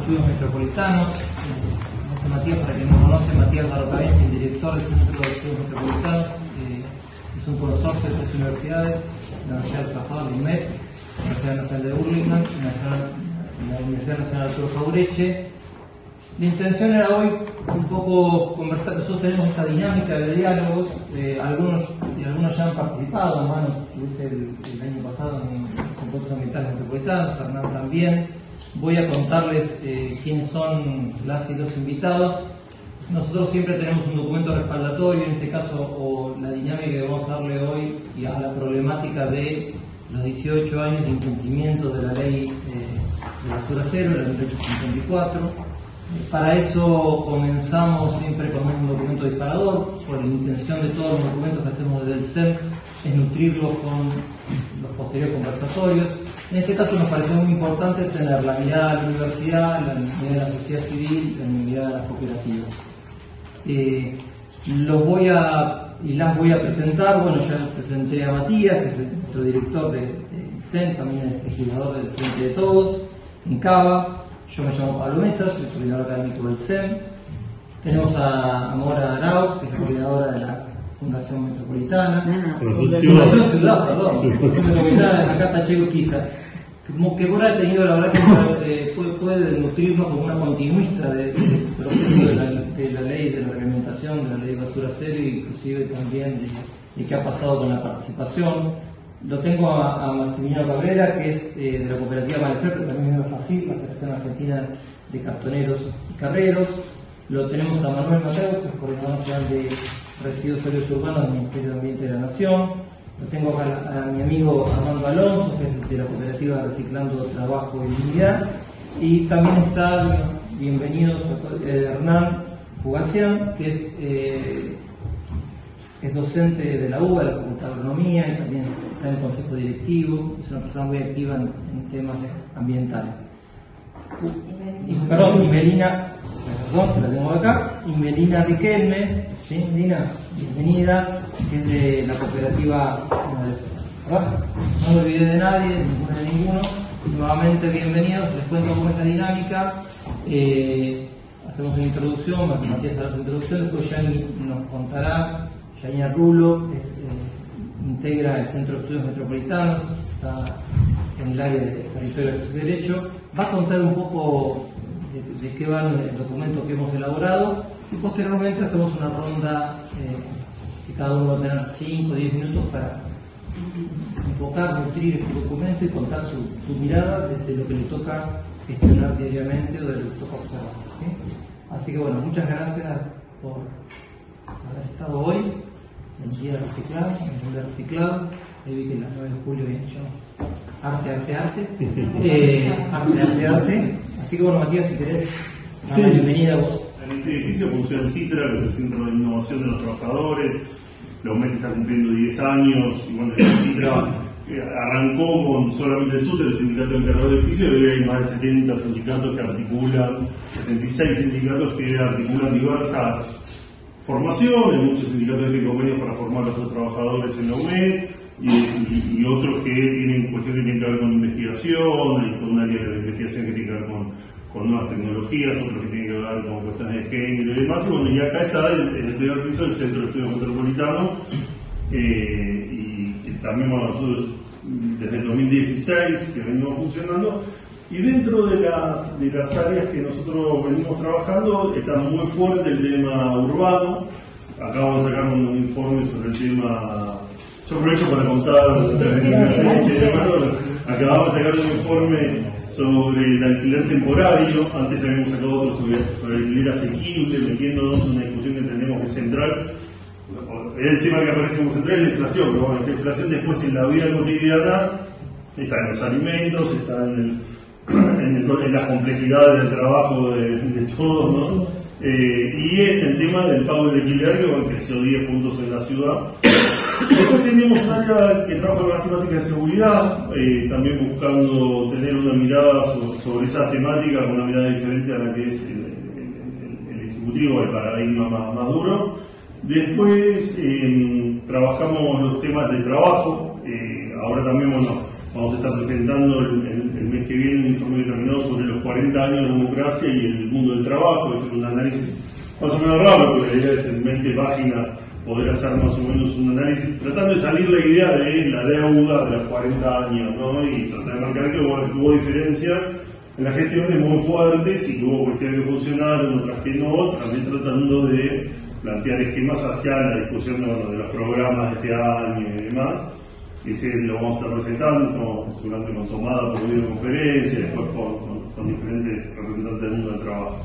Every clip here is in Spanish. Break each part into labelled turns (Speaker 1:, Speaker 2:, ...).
Speaker 1: Estudios Metropolitanos. Matías, para quien no conoce, Matías Barrocabensi, el director del Centro de Estudios Metropolitanos, es un consorcio de tres universidades, la Universidad del Cajal, la UMED, la Universidad Nacional de Burlingame, la Universidad Nacional Arturo Jauretche. La intención era hoy un poco conversar. Nosotros tenemos esta dinámica de diálogos, algunos ya han participado, hermano, estuviste el año pasado en los encuentros ambientales metropolitanos, Hernán también. Voy a contarles quiénes son las y los invitados. Nosotros siempre tenemos un documento respaldatorio, en este caso, o la dinámica que vamos a darle hoy y a la problemática de los 18 años de incumplimiento de la ley de basura cero, la 1854. Para eso comenzamos siempre con un documento disparador, por la intención de todos los documentos que hacemos desde el CEM es nutrirlos con los posteriores conversatorios. En este caso nos pareció muy importante tener la mirada de la universidad, la mirada de la sociedad civil y la mirada de las cooperativas. Las voy a presentar. Bueno, ya presenté a Matías, que es nuestro director del CEN, también es legislador del Frente de Todos, en Cava. Yo me llamo Pablo Mesa, soy coordinador académico del CEM. Tenemos a Mora Arauz, que es coordinadora de la Fundación Metropolitana. Fundación Ciudad, perdón. Fundación Metropolitana, acá Tacheco Quizá. Que Mora ha tenido, la verdad, que puede nutrirnos como una continuista del proceso de la ley, de la reglamentación, de la ley de basura cero, e inclusive también de qué ha pasado con la participación. Lo tengo a Maximiliano Cabrera, que es de la cooperativa Amanecer, que también es FACIC, la Asociación Argentina de Cartoneros y Carreros. Lo tenemos a Manuel Mateo, que es coordinador nacional de Residuos Sólidos Urbanos del Ministerio de Ambiente de la Nación. Lo tengo a mi amigo Armando Alonso, que es de la cooperativa Reciclando Trabajo y Dignidad. Y también está, bienvenidos, Hernán Fugacián, que es docente de la UBA, de la Facultad de Agronomía, y también está en el Consejo Directivo. Es una persona muy activa en temas ambientales. Y Melina, que la tengo acá, y Melina Riquelme, ¿sí? Melina, bienvenida, que es de la cooperativa. No me olvidé de nadie, de ninguno. Nuevamente bienvenidos, les cuento cómo es la dinámica. Hacemos una introducción, Matías hará su introducción, después Yanni nos contará. Yanina Rulo integra el Centro de Estudios Metropolitanos, está en el área de territorio de acceso y derecho. Va a contar un poco de qué va el documento que hemos elaborado y posteriormente hacemos una ronda que cada uno va a tener 5 o 10 minutos para enfocar, nutrir este documento y contar su mirada desde lo que le toca gestionar diariamente o de lo que le toca observar. ¿Sí? Así que bueno, muchas gracias por haber estado hoy, el día de reciclado, el mundo reciclado. Ahí vi que el 9 de julio viene yo. Arte. Así que bueno, Matías, si querés, la bienvenida a vos.
Speaker 2: En este edificio funciona el CITRA, que es el Centro de Innovación de los Trabajadores. La UMED está cumpliendo 10 años, y bueno, el CITRA arrancó con solamente el SUTE, el sindicato encargado del edificio, y hoy hay más de 70 sindicatos que articulan, 76 sindicatos que articulan diversas formaciones, muchos sindicatos que tienen convenios para formar a los trabajadores en la UMED, y otros que tienen cuestiones que tienen que ver con investigación, hay todo un área de investigación que tiene que ver con nuevas tecnologías, otros que tienen que ver con cuestiones de género y demás. Y bueno, y acá está el primer piso del Centro de Estudios Metropolitanos, y también bueno, nosotros desde el 2016 que venimos funcionando, y dentro de las áreas que nosotros venimos trabajando está muy fuerte el tema urbano. Acá vamos a sacar un informe sobre el tema. Yo aprovecho para contar. Acabamos de sacar un informe sobre el alquiler temporario. Antes habíamos sacado otro sobre el alquiler asequible, metiéndonos en una discusión que tenemos que es central. El tema que aparece como central es la inflación, pero bueno, esa inflación después en la vida cotidiana está en los alimentos, está en las complejidades del trabajo de todos, ¿no? Y el tema del pago del alquiler, que bueno, creció 10 puntos en la ciudad. Después tenemos un área que trabaja con las temáticas de seguridad, también buscando tener una mirada sobre esa temática, con una mirada diferente a la que es el ejecutivo, el paradigma más duro. Después trabajamos los temas de trabajo. Ahora también, bueno, vamos a estar presentando el mes que viene un informe determinado sobre los 40 años de democracia y el mundo del trabajo. Es un análisis más o menos raro, porque la idea es en 20 páginas poder hacer más o menos un análisis, tratando de salir la idea de la deuda de los 40 años, ¿no? Y tratar de marcar que hubo diferencias en las gestiones muy fuertes y que hubo cuestiones que funcionaron, otras que no, también tratando de plantear esquemas hacia la discusión de los programas de este año y demás. Ese lo vamos a estar presentando, seguramente con tomada por videoconferencia, después con diferentes representantes del mundo del trabajo.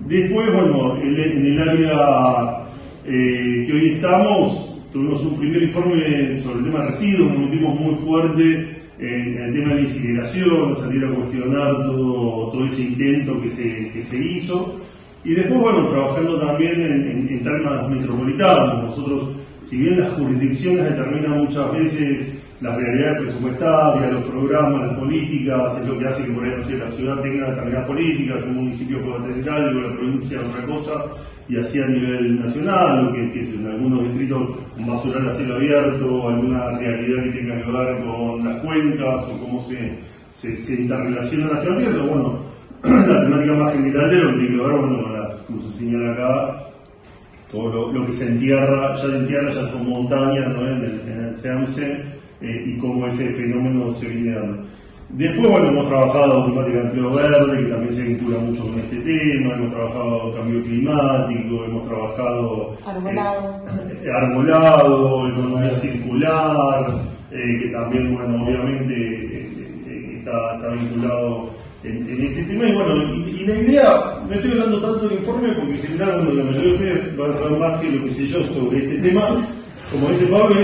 Speaker 2: Después, bueno, en el área que hoy estamos, tuvimos un primer informe sobre el tema de residuos, nos metimos muy fuerte en el tema de la incineración, salir a cuestionar todo ese intento que se hizo. Y después, bueno, trabajando también en temas metropolitanos. Nosotros, si bien las jurisdicciones determinan muchas veces las realidades presupuestarias, los programas, las políticas, es lo que hace que por ahí, no sé, la ciudad tenga determinadas políticas, un municipio pueda tener algo, la provincia otra cosa, y así a nivel nacional, o que en algunos distritos un basural a cielo abierto, alguna realidad que tenga que ver con las cuencas, o cómo se interrelacionan las temáticas, o bueno, la temática más general de lo que tiene que ver, bueno, con las, como se señala acá, todo lo que se entierra, ya son montañas, ¿no? en el CEAMSE, y cómo ese fenómeno se viene dando. Después, bueno, hemos trabajado temática de empleo verde, que también se vincula mucho con este tema, hemos trabajado cambio climático, hemos trabajado arbolado, economía circular, que también, bueno, obviamente está vinculado en este tema. Y bueno, y la idea, no estoy hablando tanto del informe porque en general, bueno, la mayoría de ustedes van a saber más que lo que sé yo sobre este tema. Como dice Pablo,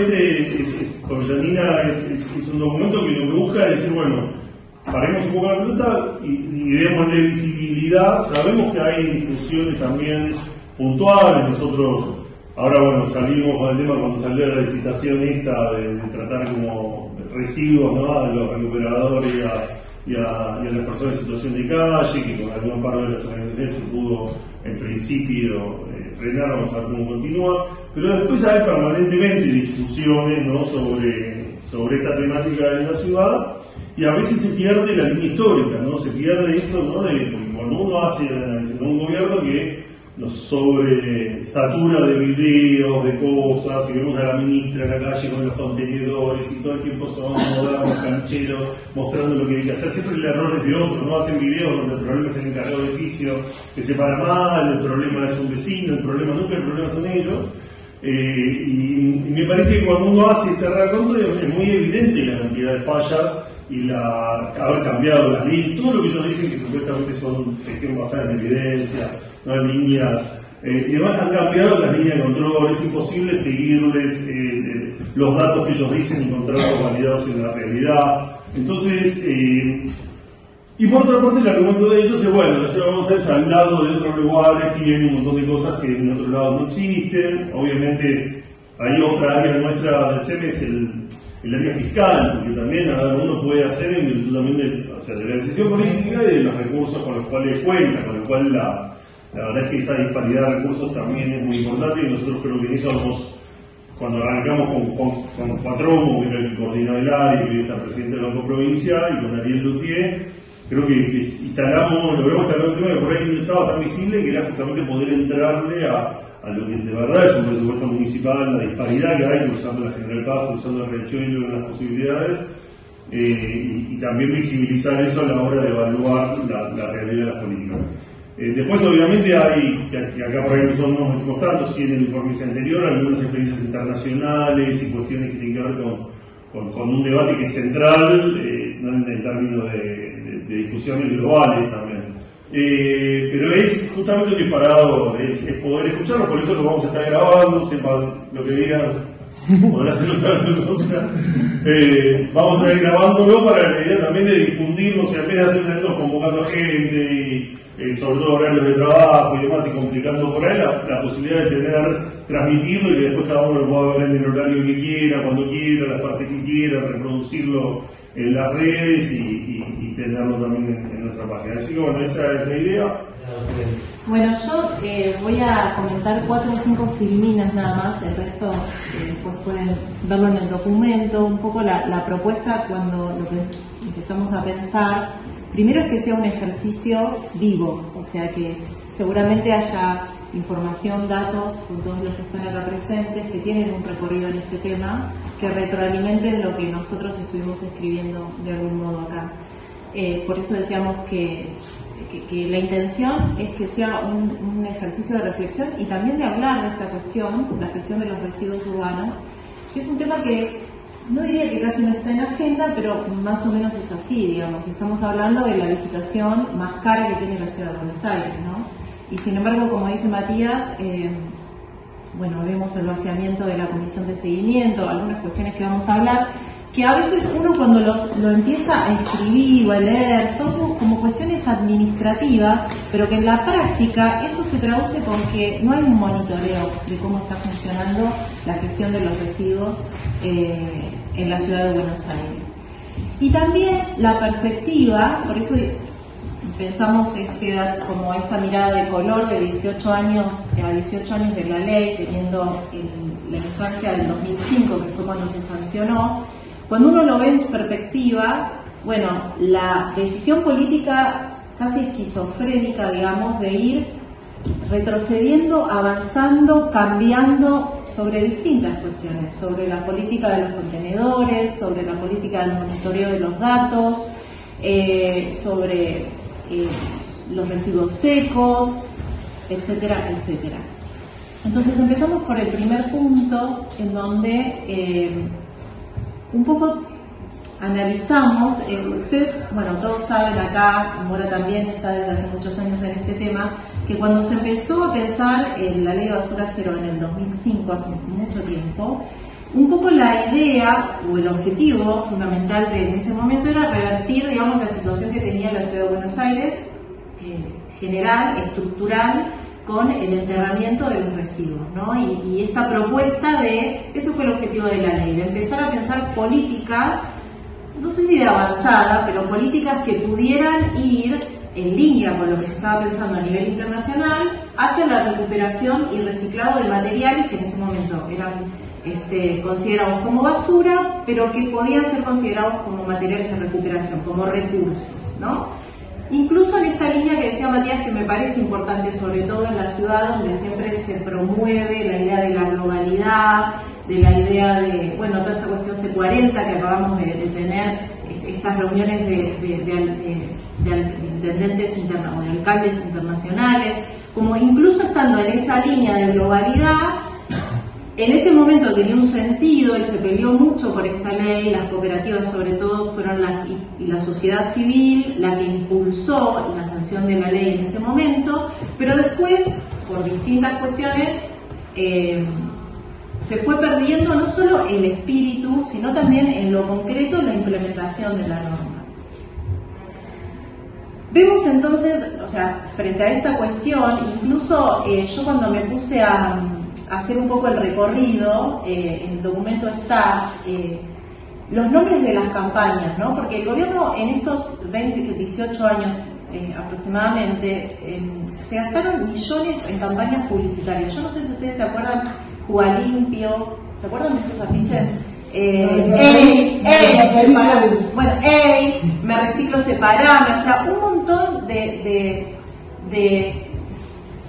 Speaker 2: con Janina es un documento que lo que busca es decir, bueno, paremos un poco la pelota y démosle visibilidad. Sabemos que hay discusiones también puntuales. Nosotros ahora, bueno, salimos con el tema cuando salió la licitación esta de tratar como residuos, ¿no? De los recuperadores y a las personas en situación de calle, que con alguna parte de las organizaciones se pudo en principio frenar, vamos a ver cómo continúa, pero después hay permanentemente discusiones, ¿no? sobre esta temática en la ciudad, y a veces se pierde la línea histórica, ¿no? Se pierde esto, ¿no? Porque cuando uno hace el análisis de un gobierno que nos sobresatura de videos, de cosas, y vemos a la ministra en la calle con los contenedores y todo el tiempo son modernos, cancheros, mostrando lo que hay que hacer. Siempre el error es de otro, ¿no? Hacen videos donde el problema es el encargado de edificio que se para mal, el problema es un vecino, el problema son ellos. Y me parece que cuando uno hace este raconto es muy evidente la cantidad de fallas y haber cambiado las líneas, todo lo que ellos dicen que supuestamente son gestión basada en evidencia, no en líneas, y además han cambiado las líneas de control, es imposible seguirles los datos que ellos dicen y encontrarlos validados en la realidad. Entonces, y por otra parte el argumento de ellos es, bueno, la ciudad vamos a ver al lado de otros lugares, tienen un montón de cosas que en otros lados no existen. Obviamente hay otra área nuestra del CEM, es el área fiscal, porque también uno puede hacer en virtud también de la decisión política y de los recursos con los cuales cuenta, con lo cual la verdad es que esa disparidad de recursos también es muy importante, y nosotros creo que en eso cuando arrancamos con Patromo, que era el que coordinaba el área, que hoy está presidente del Banco Provincial, y con Ariel Lutier, creo que logramos instalar un tema que por ahí no estaba tan visible, que era justamente poder entrarle a lo que de verdad es un presupuesto municipal, la disparidad que hay cruzando la General Paz, cruzando el Riachuelo, en las posibilidades, y también visibilizar eso a la hora de evaluar la realidad de las políticas. Después, obviamente, hay, que acá por ahí nosotros no nos metimos tanto, sí en el informe anterior, algunas experiencias internacionales y cuestiones que tienen que ver con un debate que es central, en términos de discusiones globales también. Pero es justamente el disparador, es poder escucharlo, por eso lo vamos a estar grabando, sepan lo que digan, podrá hacerlo saber su contra. Vamos a estar grabándolo para la idea también de difundirlo, o sea, en vez de hacer eventos convocando a gente y sobre todo horarios de trabajo y demás, y complicando por ahí la posibilidad de transmitirlo y que después cada uno lo pueda ver en el horario que quiera, cuando quiera, las partes que quiera, reproducirlo en las redes y tenerlo también en nuestra página. Así que bueno, esa es la idea.
Speaker 1: ustedes.
Speaker 3: Bueno, yo voy a comentar 4 o 5 filminas nada más, el resto después pueden verlo en el documento. Un poco la propuesta cuando lo que empezamos a pensar, primero es que sea un ejercicio vivo, o sea que seguramente haya información, datos con todos los que están acá presentes, que tienen un recorrido en este tema, que retroalimenten lo que nosotros estuvimos escribiendo de algún modo acá. Por eso decíamos que la intención es que sea un ejercicio de reflexión y también de hablar de esta cuestión, la cuestión de los residuos urbanos, que es un tema que no diría que casi no está en agenda, pero más o menos es así, digamos. Estamos hablando de la licitación más cara que tiene la Ciudad de Buenos Aires, ¿no? Y sin embargo, como dice Matías, bueno, vemos el vaciamiento de la comisión de seguimiento, algunas cuestiones que vamos a hablar, que a veces uno cuando lo empieza a escribir o a leer son como cuestiones administrativas, pero que en la práctica eso se traduce con que no hay un monitoreo de cómo está funcionando la gestión de los residuos en la Ciudad de Buenos Aires. Y también la perspectiva, por eso pensamos como esta mirada de color de 18 años a 18 años de la ley, teniendo la instancia del 2005, que fue cuando se sancionó. Cuando uno lo ve en su perspectiva, bueno, la decisión política casi esquizofrénica, digamos, de ir retrocediendo, avanzando, cambiando sobre distintas cuestiones, sobre la política de los contenedores, sobre la política del monitoreo de los datos, sobre los residuos secos, etcétera, etcétera. Entonces empezamos por el primer punto, en donde un poco analizamos, ustedes, bueno, todos saben acá, Mora también está desde hace muchos años en este tema, que cuando se empezó a pensar en la ley de basura cero en el 2005, hace mucho tiempo, un poco la idea o el objetivo fundamental en ese momento era revertir, digamos, la situación que tenía la Ciudad de Buenos Aires, general, estructural, con el enterramiento de los residuos, ¿no? Y esta propuesta ese fue el objetivo de la ley, de empezar a pensar políticas, no sé si de avanzada, pero políticas que pudieran ir en línea con lo que se estaba pensando a nivel internacional hacia la recuperación y reciclado de materiales que en ese momento eran considerados como basura, pero que podían ser considerados como materiales de recuperación, como recursos, ¿no? Incluso en esta línea que decía Matías, que me parece importante, sobre todo en la ciudad, donde siempre se promueve la idea de la globalidad, de la idea de, bueno, toda esta cuestión C40 que acabamos de tener, estas reuniones de intendentes o de alcaldes internacionales, como incluso estando en esa línea de globalidad, en ese momento tenía un sentido y se peleó mucho por esta ley. Las cooperativas sobre todo fueron y la sociedad civil la que impulsó la sanción de la ley en ese momento, pero después, por distintas cuestiones, se fue perdiendo no solo el espíritu, sino también en lo concreto la implementación de la norma. Vemos entonces, o sea, frente a esta cuestión, incluso yo cuando me puse a hacer un poco el recorrido, en el documento está los nombres de las campañas, ¿no? Porque el gobierno en estos 18 años aproximadamente se gastaron millones en campañas publicitarias. Yo no sé si ustedes se acuerdan, Juega Limpio, ¿se acuerdan de esos afiches? Bueno, me reciclo, separame, o sea, un montón de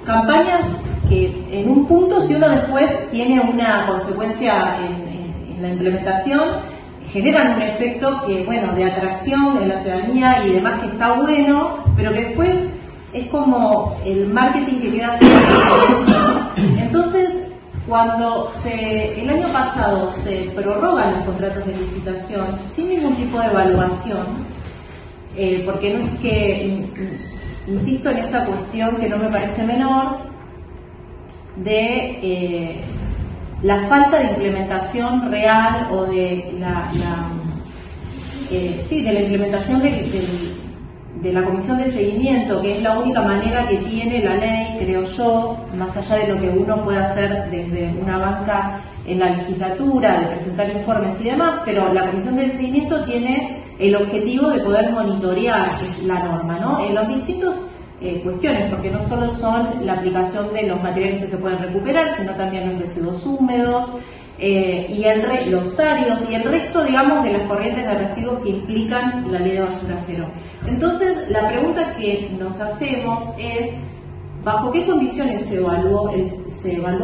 Speaker 3: campañas que en un punto, si uno después tiene una consecuencia en la implementación, generan un efecto que, bueno, de atracción en la ciudadanía y demás, que está bueno, pero que después es como el marketing que queda sobre. Entonces, cuando el año pasado se prorrogan los contratos de licitación sin ningún tipo de evaluación, porque no es que, insisto en esta cuestión que no me parece menor, de la falta de implementación real o de de la implementación de la comisión de seguimiento, que es la única manera que tiene la ley, creo yo, más allá de lo que uno puede hacer desde una banca en la legislatura, de presentar informes y demás, pero la comisión de seguimiento tiene el objetivo de poder monitorear la norma, ¿no? En los distintos cuestiones, porque no solo son la aplicación de los materiales que se pueden recuperar, sino también los residuos húmedos, y los áridos y el resto, digamos, de las corrientes de residuos que implican la ley de basura cero. Entonces, la pregunta que nos hacemos es, ¿bajo qué condiciones se evaluó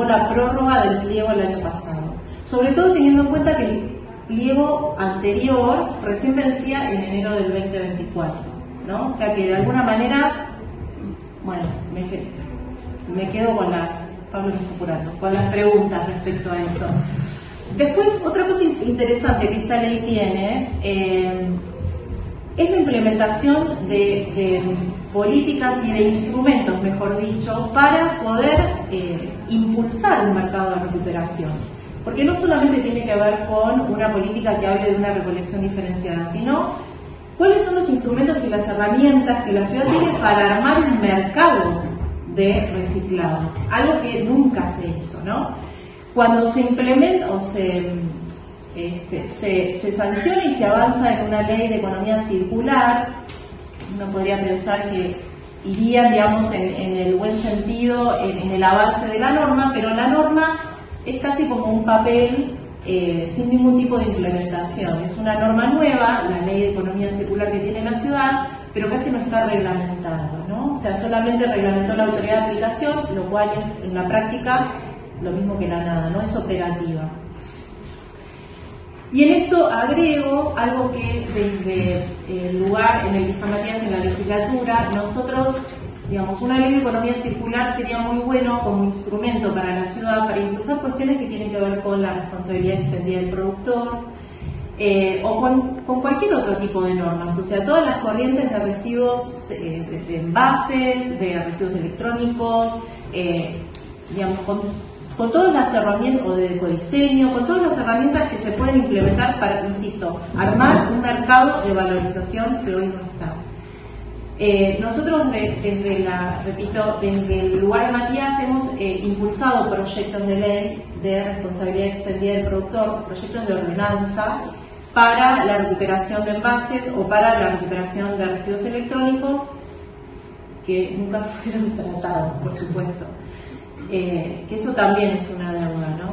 Speaker 3: la prórroga del pliego el año pasado? Sobre todo teniendo en cuenta que el pliego anterior recién vencía en enero del 2024, ¿no? O sea que de alguna manera, bueno, me quedo con las preguntas respecto a eso. Después, otra cosa interesante que esta ley tiene es la implementación de políticas y de instrumentos, mejor dicho, para poder impulsar un mercado de recuperación. Porque no solamente tiene que ver con una política que hable de una recolección diferenciada, sino cuáles son los instrumentos y las herramientas que la ciudad tiene para armar un mercado de reciclado, algo que nunca se hizo, ¿no? Cuando se implementa o se sanciona y se avanza en una ley de economía circular, uno podría pensar que irían, digamos, en el buen sentido, en el avance de la norma, pero la norma es casi como un papel sin ningún tipo de implementación. Es una norma nueva, la ley de economía circular que tiene la ciudad, pero casi no está reglamentado, ¿no? O sea, solamente reglamentó la autoridad de aplicación, lo cual es en la práctica lo mismo que la nada, no es operativa. Y en esto agrego algo que desde el lugar en el que está Matías en la legislatura, nosotros, digamos, una ley de economía circular sería muy bueno como instrumento para la ciudad para impulsar cuestiones que tienen que ver con la responsabilidad extendida del productor, o con cualquier otro tipo de normas, o sea, todas las corrientes de residuos, de envases, de residuos electrónicos, digamos, con todas las herramientas, o de ecodiseño, con todas las herramientas que se pueden implementar para, insisto, armar un mercado de valorización que hoy no está. Nosotros desde el lugar de Matías hemos impulsado proyectos de ley de responsabilidad extendida del productor, proyectos de ordenanza para la recuperación de envases o para la recuperación de residuos electrónicos que nunca fueron tratados, por supuesto. Que eso también es una deuda, ¿no?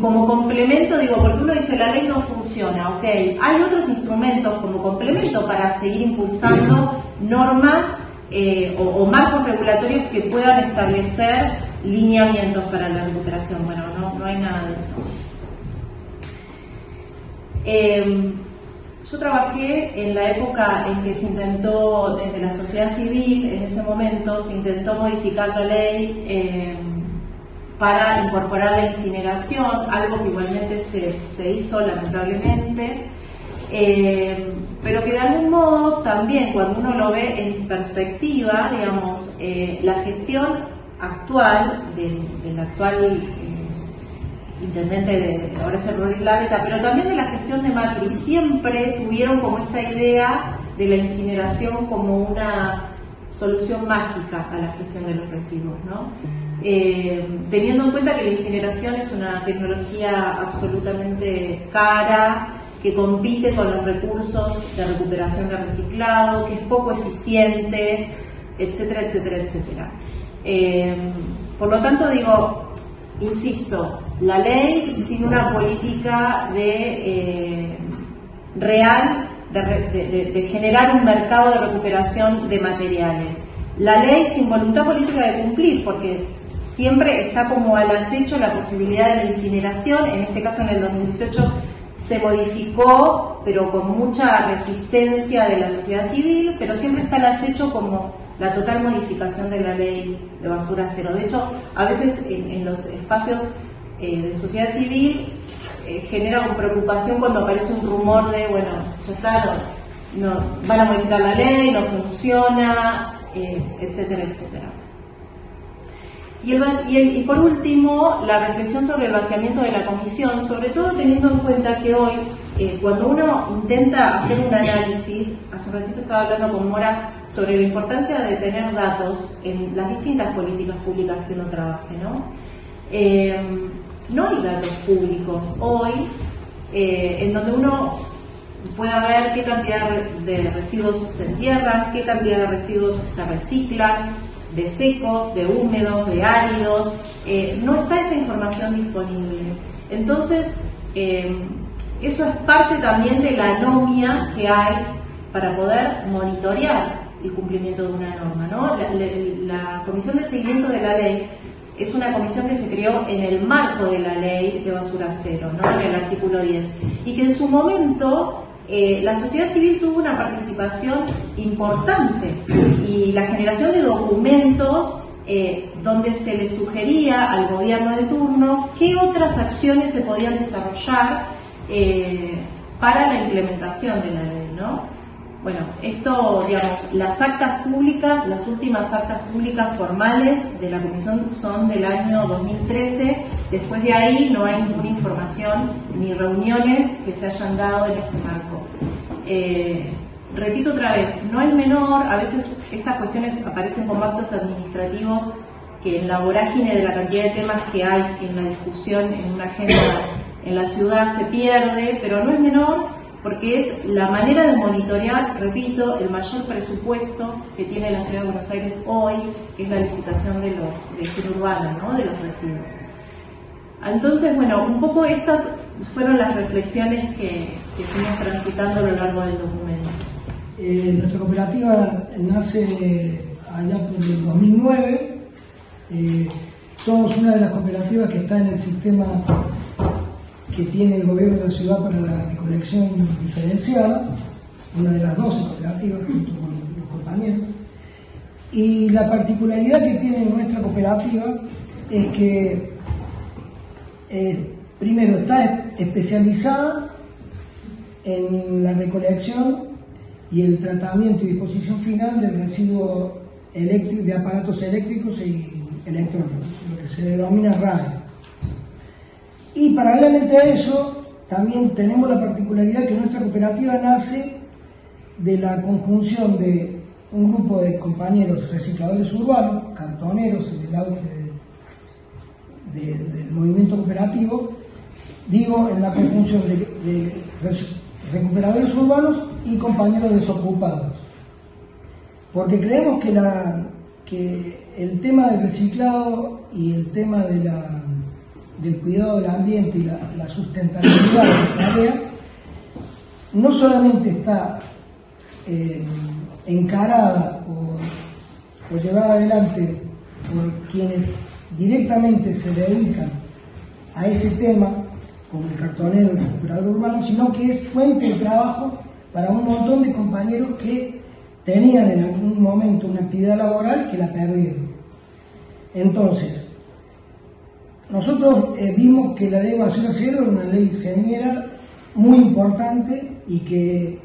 Speaker 3: Como complemento, digo, porque uno dice la ley no funciona, ok, hay otros instrumentos como complemento para seguir impulsando normas o marcos regulatorios que puedan establecer lineamientos para la recuperación. Bueno, no hay nada de eso. Yo trabajé en la época en que se intentó, desde la sociedad civil, en ese momento se intentó modificar la ley para incorporar la incineración, algo que igualmente se hizo lamentablemente, pero que de algún modo también, cuando uno lo ve en perspectiva, digamos, la gestión actual del actual intendente, ahora es el Rodríguez Larreta, pero también de la gestión de Macri, siempre tuvieron como esta idea de la incineración como una solución mágica a la gestión de los residuos, ¿no? Teniendo en cuenta que la incineración es una tecnología absolutamente cara, que compite con los recursos de recuperación de reciclado, que es poco eficiente, etcétera, etcétera, etcétera. Por lo tanto, digo, insisto, la ley sin una política real de generar un mercado de recuperación de materiales. La ley sin voluntad política de cumplir, porque siempre está como al acecho la posibilidad de la incineración. En este caso, en el 2018 se modificó, pero con mucha resistencia de la sociedad civil, pero siempre está al acecho como la total modificación de la ley de basura cero. De hecho, a veces en los espacios de sociedad civil genera una preocupación cuando aparece un rumor de, bueno, ya está, no, van a modificar la ley, no funciona, etcétera, etcétera. Y por último, la reflexión sobre el vaciamiento de la comisión, sobre todo teniendo en cuenta que hoy, cuando uno intenta hacer un análisis, hace un ratito estaba hablando con Mora sobre la importancia de tener datos en las distintas políticas públicas que uno trabaje, ¿no? No hay datos públicos hoy en donde uno puede haber qué cantidad de residuos se entierran, qué cantidad de residuos se reciclan, de secos, de húmedos, de áridos. No está esa información disponible. Entonces, eso es parte también de la anomia que hay para poder monitorear el cumplimiento de una norma, ¿no? La Comisión de Seguimiento de la Ley es una comisión que se creó en el marco de la Ley de Basura Cero, ¿no? En el artículo 10, y que en su momento la sociedad civil tuvo una participación importante y la generación de documentos donde se le sugería al gobierno de turno qué otras acciones se podían desarrollar para la implementación de la ley, ¿no? Bueno, esto, digamos, las actas públicas, las últimas actas públicas formales de la comisión son del año 2013. Después de ahí no hay ninguna información ni reuniones que se hayan dado en este marco. Repito otra vez, no es menor, a veces estas cuestiones aparecen como actos administrativos que en la vorágine de la cantidad de temas que hay en la discusión en una agenda en la ciudad se pierde, pero no es menor porque es la manera de monitorear, repito, el mayor presupuesto que tiene la Ciudad de Buenos Aires hoy, que es la licitación de higiene urbana, ¿no? De los residuos. Entonces, bueno, un poco estas fueron las reflexiones que fuimos transitando a lo largo del documento.
Speaker 4: Nuestra cooperativa nace allá por el 2009. Somos una de las cooperativas que está en el sistema que tiene el gobierno de la ciudad para la recolección diferenciada, una de las 12 cooperativas junto con los compañeros. Y la particularidad que tiene nuestra cooperativa es que primero está especializada en la recolección y el tratamiento y disposición final del residuo eléctrico, de aparatos eléctricos y electrónicos, lo que se denomina RAE. Y paralelamente a eso, también tenemos la particularidad que nuestra cooperativa nace de la conjunción de un grupo de compañeros recicladores urbanos, cartoneros en el auge del movimiento cooperativo, digo, en la conjunción de recuperadores urbanos y compañeros desocupados. Porque creemos que el tema del reciclado y el tema del cuidado del ambiente y la sustentabilidad de la tarea no solamente está encarada o llevada adelante por quienes directamente se dedican a ese tema, como el cartonero, el recuperador urbano, sino que es fuente de trabajo para un montón de compañeros que tenían en algún momento una actividad laboral que la perdieron. Entonces, nosotros vimos que la ley Basura Cero era una ley señera muy importante y que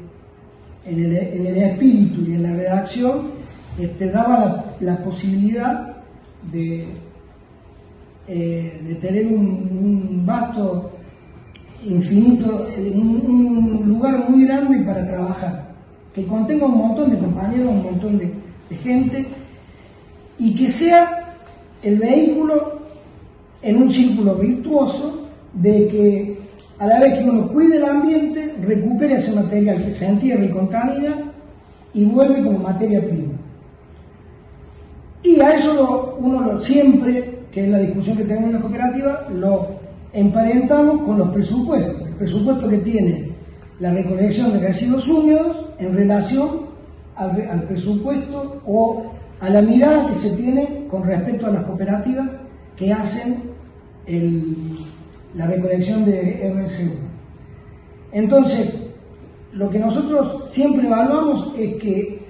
Speaker 4: en el espíritu y en la redacción daba la posibilidad de tener un vasto, infinito, un lugar muy grande para trabajar, que contenga un montón de compañeros, un montón de gente, y que sea el vehículo en un círculo virtuoso de que a la vez que uno cuide el ambiente, recupere ese material que se entierra y contamina y vuelve como materia prima. Y a eso siempre, que es la discusión que tenemos en la cooperativa, lo emparentamos con los presupuestos. El presupuesto que tiene la recolección de residuos húmedos en relación al presupuesto o a la mirada que se tiene con respecto a las cooperativas que hacen la recolección de RSU. Entonces, lo que nosotros siempre evaluamos es que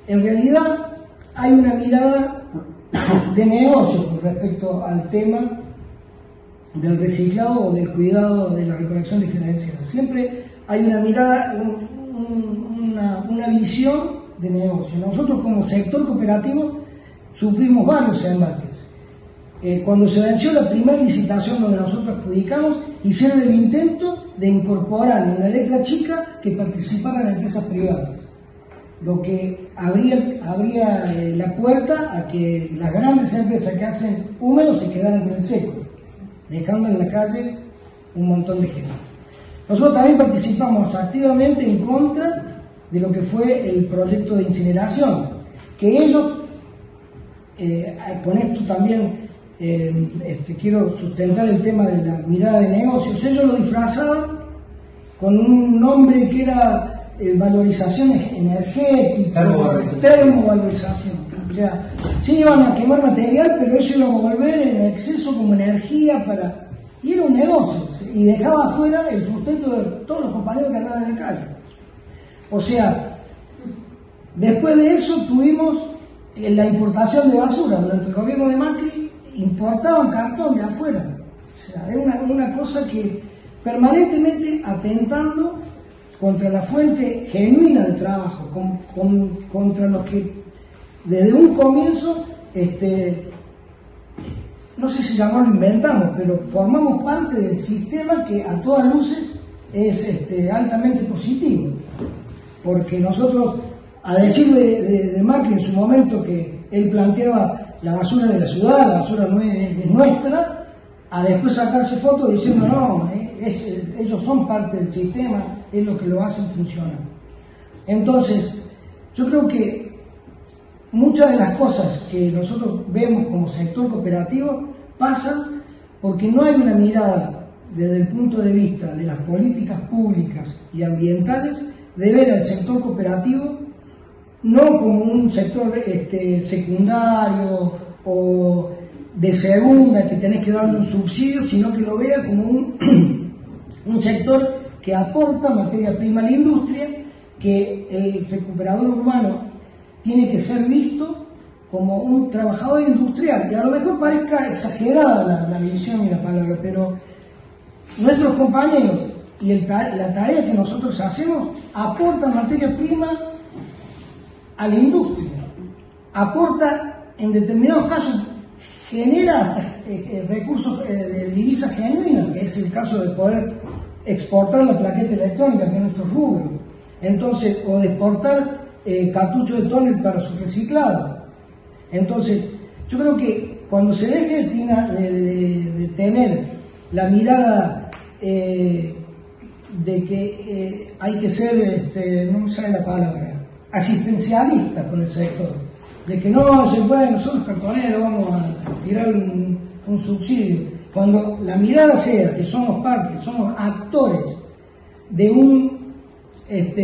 Speaker 4: en realidad hay una mirada de negocio con respecto al tema del reciclado o del cuidado de la recolección diferenciada. Siempre hay una mirada, una visión de negocio. Nosotros como sector cooperativo sufrimos varios embates. Cuando se venció la primera licitación donde nosotros adjudicamos, hicieron el intento de incorporar en la letra chica que participaran empresas privadas, lo que abría la puerta a que las grandes empresas que hacen húmedos se quedaran con el seco, dejando en la calle un montón de gente. Nosotros también participamos activamente en contra de lo que fue el proyecto de incineración, que ellos, con esto también quiero sustentar el tema de la mirada de negocios, ellos lo disfrazaban con un nombre que era valorización energética, termovalorización. O sea, sí iban a quemar material, pero eso iba a volver en exceso como energía para... Y era un negocio, y dejaba afuera el sustento de todos los compañeros que andaban en la calle. O sea, después de eso tuvimos la importación de basura. Durante el gobierno de Macri importaban cartón de afuera. O sea, es una cosa que permanentemente atentando contra la fuente genuina de trabajo, contra los que desde un comienzo, no sé si llamarlo inventamos, pero formamos parte del sistema que a todas luces es altamente positivo. Porque nosotros, a decir de Macri en su momento que él planteaba la basura de la ciudad, la basura no es nuestra, a después sacarse fotos diciendo no, ellos son parte del sistema, es lo que lo hacen funcionar. Entonces, yo creo que muchas de las cosas que nosotros vemos como sector cooperativo pasan porque no hay una mirada desde el punto de vista de las políticas públicas y ambientales de ver al sector cooperativo no como un sector secundario o de segunda que tenés que darle un subsidio, sino que lo vea como un sector que aporta materia prima a la industria, que el recuperador urbano tiene que ser visto como un trabajador industrial. Y a lo mejor parezca exagerada la visión y la palabra, pero nuestros compañeros y la tarea que nosotros hacemos aporta materia prima a la industria, aporta en determinados casos, genera recursos de divisas genuinas, que es el caso de poder exportar la plaqueta electrónica, que es nuestro rubro, entonces, o de exportar cartuchos de tóner para su reciclado. Entonces, yo creo que cuando se deje de tener la mirada de que hay que ser, no me sale la palabra, asistencialista con el sector, de que no se puede, nosotros cartoneros vamos a tirar un subsidio, cuando la mirada sea que somos parte, somos actores de un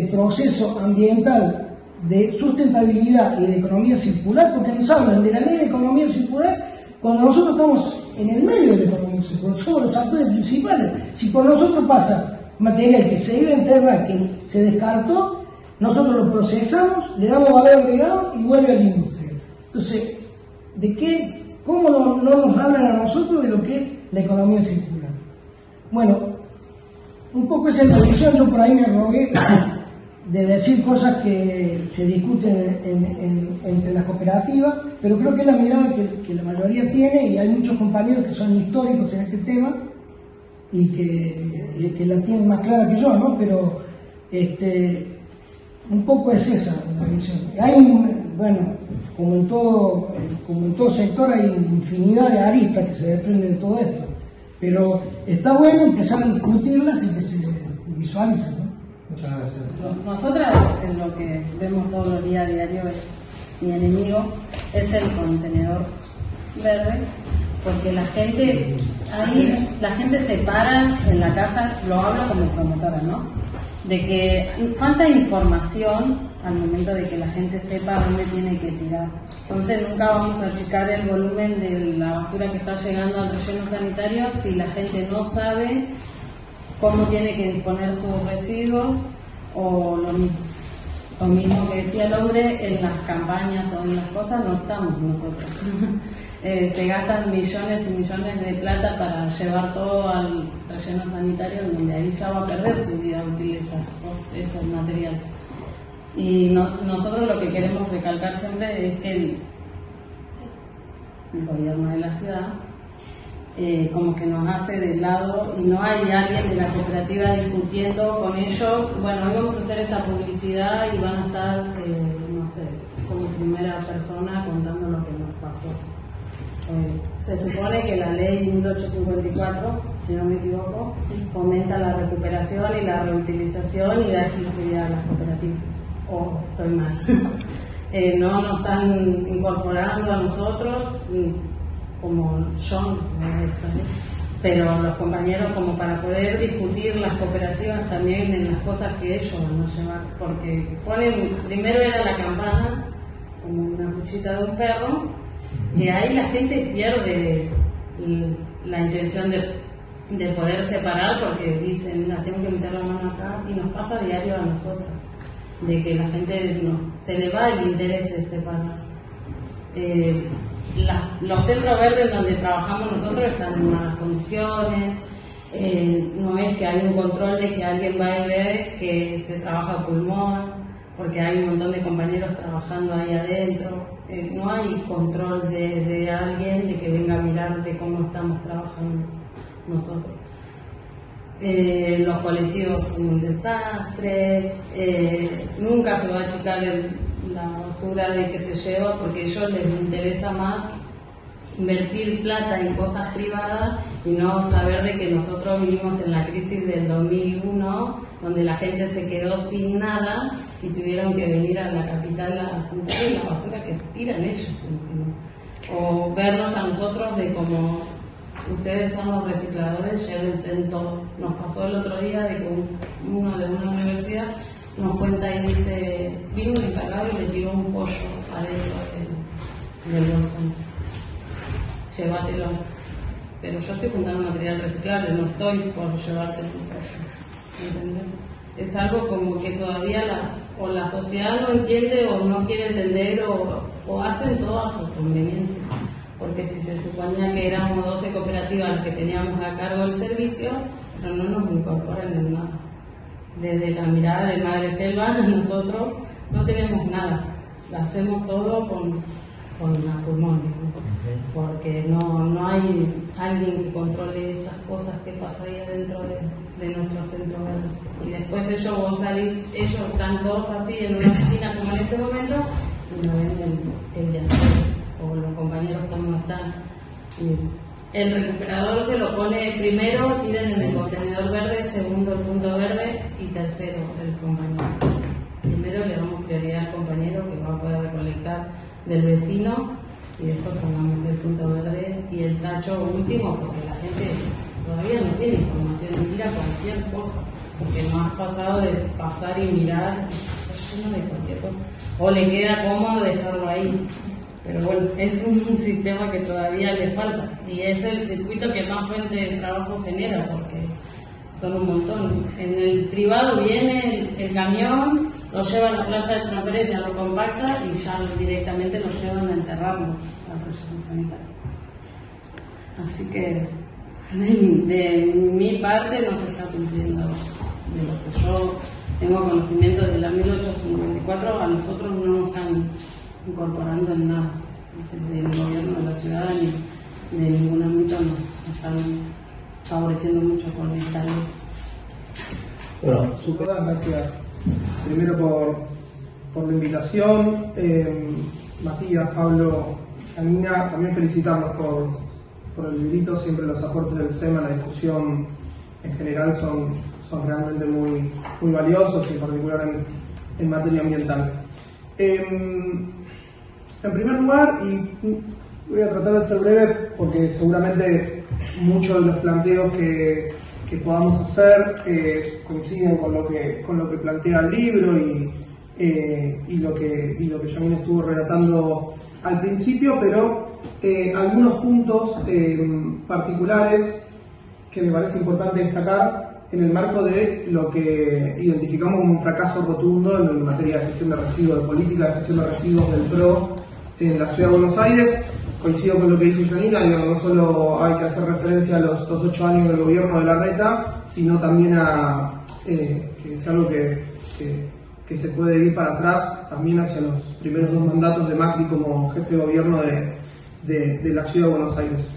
Speaker 4: proceso ambiental de sustentabilidad y de economía circular, porque nos hablan de la ley de economía circular cuando nosotros estamos en el medio de la economía circular, somos los actores principales. Si por nosotros pasa material que se iba a enterrar, que se descartó, nosotros lo procesamos, le damos valor agregado y vuelve a la industria. Entonces, ¿cómo no nos hablan a nosotros de lo que es la economía circular? Bueno, un poco esa es la visión. Yo por ahí me rogué de decir cosas que se discuten entre las cooperativas, pero creo que es la mirada que la mayoría tiene, y hay muchos compañeros que son históricos en este tema y que la tienen más clara que yo, ¿no? Pero un poco es esa la visión. Bueno, como en todo sector hay infinidad de aristas que se desprenden de todo esto, pero está bueno empezar a discutirlas y que se visualicen, ¿no?
Speaker 1: Muchas gracias.
Speaker 3: Nosotras, en lo que vemos todos los días a diario, mi enemigo es el contenedor verde, porque la gente se para en la casa, lo hablo como promotora, ¿no? De que falta información al momento de que la gente sepa dónde tiene que tirar. Entonces nunca vamos a achicar el volumen de la basura que está llegando al relleno sanitario si la gente no sabe cómo tiene que disponer sus residuos, o lo mismo que decía Laure, en las campañas o en las cosas no estamos nosotros. Se gastan millones y millones de plata para llevar todo al relleno sanitario, donde ahí ya va a perder su vida útil ese material. Y nosotros lo que queremos recalcar siempre es que el gobierno de la ciudad como que nos hace de lado, y no hay alguien de la cooperativa discutiendo con ellos, bueno, hoy vamos a hacer esta publicidad y van a estar, no sé, como primera persona contando lo que nos pasó. Se supone que la ley 1854
Speaker 5: si no me equivoco, fomenta la recuperación y la reutilización y da exclusividad a las cooperativas. O estoy mal. No nos están incorporando a nosotros, como yo, pero los compañeros, como para poder discutir las cooperativas también en las cosas que ellos van a llevar, porque ponen, primero era la campana, como una cuchita de un perro, y ahí la gente pierde la intención de poder separar, porque dicen, tengo que meter la mano acá, y nos pasa a diario a nosotros, de que la gente se le va el interés de separar. Los centros verdes donde trabajamos nosotros están en malas condiciones, no es que hay un control de que alguien va y ve que se trabaja a pulmón, porque hay un montón de compañeros trabajando ahí adentro, no hay control de alguien de que venga a mirar de cómo estamos trabajando nosotros. Los colectivos son un desastre, nunca se va a achicar la basura de que se lleva, porque a ellos les interesa más invertir plata en cosas privadas y no saber de que nosotros vivimos en la crisis del 2001, donde la gente se quedó sin nada y tuvieron que venir a la capital a juntar la basura que tiran ellos encima. O vernos a nosotros de como ustedes son los recicladores, llévense en todo. Nos pasó el otro día de que uno de una universidad nos cuenta y dice, vino un encargado y le tiró un pollo adentro del bolsón. Llévatelo. Pero yo estoy juntando material reciclable, no estoy por llevarte un pollo. ¿Entendés? Es algo como que todavía la sociedad no entiende o no quiere entender o hacen todo a su conveniencia. Porque si se suponía que éramos 12 cooperativas las que teníamos a cargo el servicio, pero no nos incorporan en nada. Desde la mirada de Madre Selva, nosotros no tenemos nada, lo hacemos todo con la pulmón, porque no hay alguien que controle esas cosas que pasan ahí adentro de nuestro centro verde. Y después vos salís, ellos están todos así en una oficina como en este momento, y no ven el de o los compañeros como están. El recuperador se lo pone primero, tienen en el contenedor verde, segundo el punto verde y tercero el compañero. Primero le damos prioridad al compañero que va a poder recolectar del vecino y después pongamos el punto verde y el tacho último, porque la gente todavía no tiene información y mira cualquier cosa, porque no has pasado de pasar y mirar, está lleno de cualquier cosa, o le queda cómodo dejarlo ahí. Pero bueno, es un sistema que todavía le falta y es el circuito que más fuente de trabajo genera, porque son un montón. En el privado viene el camión, lo lleva a la playa de transferencia, lo compacta y ya directamente lo llevan a enterrarlo al relleno sanitario. Así que de mi parte no se está cumpliendo de lo que yo tengo conocimiento de la 1854, a nosotros no nos están incorporando en nada del gobierno de la ciudad ni de ningún ámbito, nos están favoreciendo mucho con esta ley.
Speaker 6: Bueno, súper, gracias primero por la invitación. Matías, Pablo, Janina, también felicitarlos por el librito. Siempre los aportes del SEMA, la discusión en general son realmente muy valiosos, en particular en materia ambiental. En primer lugar, y voy a tratar de ser breve porque seguramente muchos de los planteos que podamos hacer coinciden con lo que plantea el libro y lo que Janina estuvo relatando al principio, pero algunos puntos particulares que me parece importante destacar en el marco de lo que identificamos como un fracaso rotundo en materia de gestión de residuos, de política de gestión de residuos del PRO en la Ciudad de Buenos Aires. Coincido con lo que dice Janina, no solo hay que hacer referencia a los 8 años del gobierno de Larreta, sino también a que es algo que se puede ir para atrás, también hacia los primeros 2 mandatos de Macri como jefe de gobierno de la Ciudad de Buenos Aires.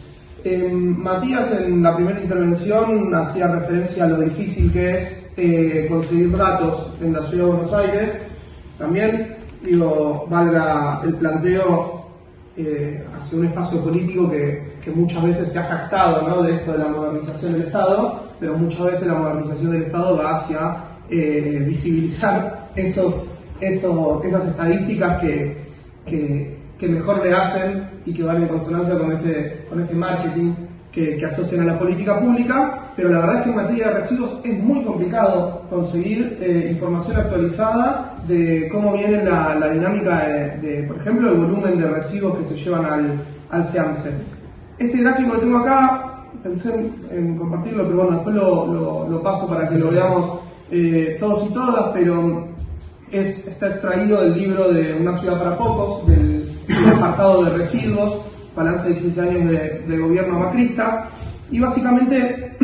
Speaker 6: Matías en la primera intervención hacía referencia a lo difícil que es conseguir datos en la Ciudad de Buenos Aires. También, valga el planteo hacia un espacio político que que muchas veces se ha jactado, ¿no?, de esto de la modernización del Estado, pero muchas veces la modernización del Estado va hacia visibilizar esas estadísticas que mejor le hacen y que van en consonancia con este marketing que asocian a la política pública, pero la verdad es que en materia de residuos es muy complicado conseguir información actualizada de cómo viene la dinámica de, por ejemplo, el volumen de residuos que se llevan al SEAMSE. Este gráfico lo tengo acá, pensé en compartirlo, pero bueno, después lo paso para que lo veamos todos y todas, pero está extraído del libro de Una ciudad para pocos, del apartado de residuos, balance de 15 años de gobierno macrista, y básicamente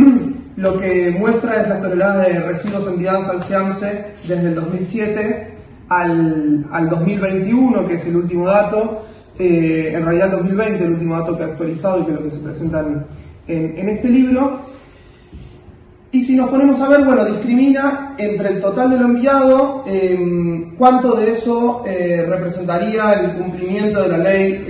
Speaker 6: lo que muestra es las toneladas de residuos enviadas al SEAMSE desde el 2007 al 2021, que es el último dato, en realidad el 2020 el último dato que ha actualizado y que es lo que se presenta en este libro. Y si nos ponemos a ver, bueno, discrimina entre el total de lo enviado, cuánto de eso representaría el cumplimiento de la ley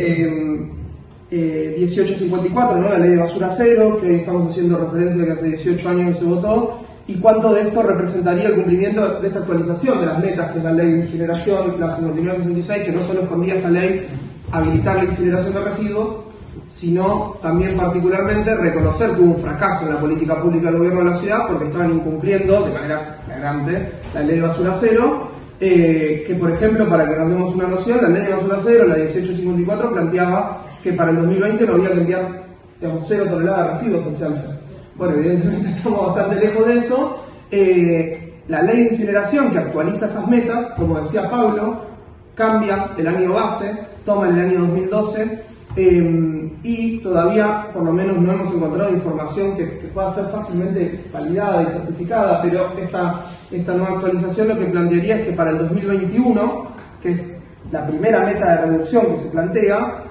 Speaker 6: 1854, ¿no?, la ley de basura cero, que estamos haciendo referencia a que hace 18 años que se votó, y cuánto de esto representaría el cumplimiento de esta actualización de las metas, que es la ley de incineración, la 5966, que no solo escondía esta ley habilitar la incineración de residuos, sino también particularmente reconocer que hubo un fracaso en la política pública del gobierno de la ciudad porque estaban incumpliendo de manera flagrante la ley de basura cero, que por ejemplo, para que nos demos una noción, la ley de basura cero, la 1854, planteaba que para el 2020 no había que enviar, digamos, 0 toneladas de residuos en SEAMSE. Bueno, evidentemente estamos bastante lejos de eso. La ley de incineración, que actualiza esas metas, como decía Pablo, cambia el año base, toma el año 2012, y todavía por lo menos no hemos encontrado información que pueda ser fácilmente validada y certificada, pero esta nueva actualización lo que plantearía es que para el 2021, que es la primera meta de reducción que se plantea,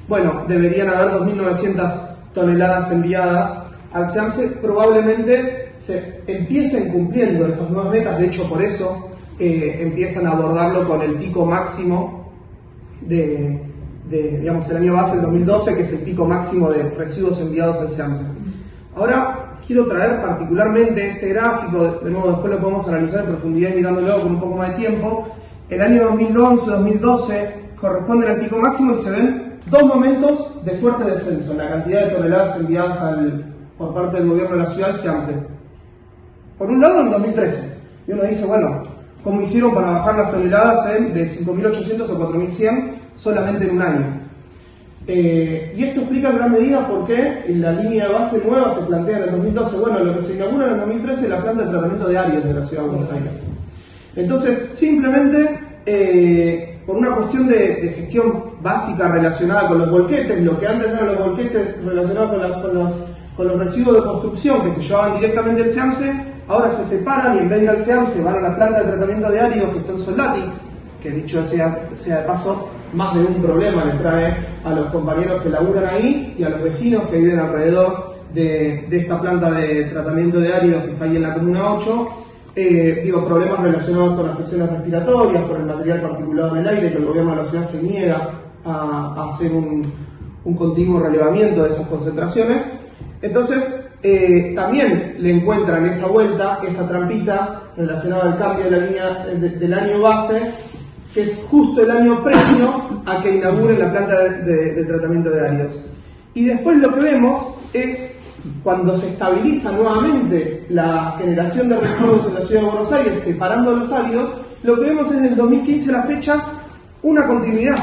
Speaker 6: bueno, deberían haber 2.900 toneladas enviadas al SEAMSE. Probablemente se empiecen cumpliendo esas nuevas metas, de hecho por eso empiezan a abordarlo con el pico máximo digamos, el año base, el 2012, que es el pico máximo de residuos enviados al SEAMSE. Ahora quiero traer particularmente este gráfico, de nuevo después lo podemos analizar en profundidad mirándolo con un poco más de tiempo. El año 2011-2012 corresponden al pico máximo y se ven dos momentos de fuerte descenso en la cantidad de toneladas enviadas por parte del gobierno de la ciudad al SEAMSE. Por un lado, en 2013, y uno dice, bueno, ¿cómo hicieron para bajar las toneladas de 5.800 a 4.100 solamente en un año? Y esto explica en gran medida por qué la línea base nueva se plantea en el 2012. Bueno, lo que se inaugura en el 2013 es la planta de tratamiento de áreas de la ciudad de Buenos Aires. Entonces, simplemente por una cuestión de gestión básica relacionada con los volquetes, lo que antes eran los volquetes relacionados con los residuos de construcción que se llevaban directamente al SEAMSE, ahora se separan y en vez de ir al SEAMSE van a la planta de tratamiento de áridos que está en Soldati, que dicho sea de paso, más de un problema les trae a los compañeros que laburan ahí y a los vecinos que viven alrededor de esta planta de tratamiento de áridos que está ahí en la Comuna 8. Problemas relacionados con afecciones respiratorias, por el material particulado en el aire, que el gobierno de la ciudad se niega a hacer un continuo relevamiento de esas concentraciones. Entonces, también le encuentran esa vuelta, esa trampita relacionada al cambio de la línea del año base, que es justo el año previo a que inauguren la planta de tratamiento de áridos. Y después lo que vemos es, cuando se estabiliza nuevamente la generación de residuos en la ciudad de Buenos Aires, separando los áridos, lo que vemos es, del 2015 a la fecha, una continuidad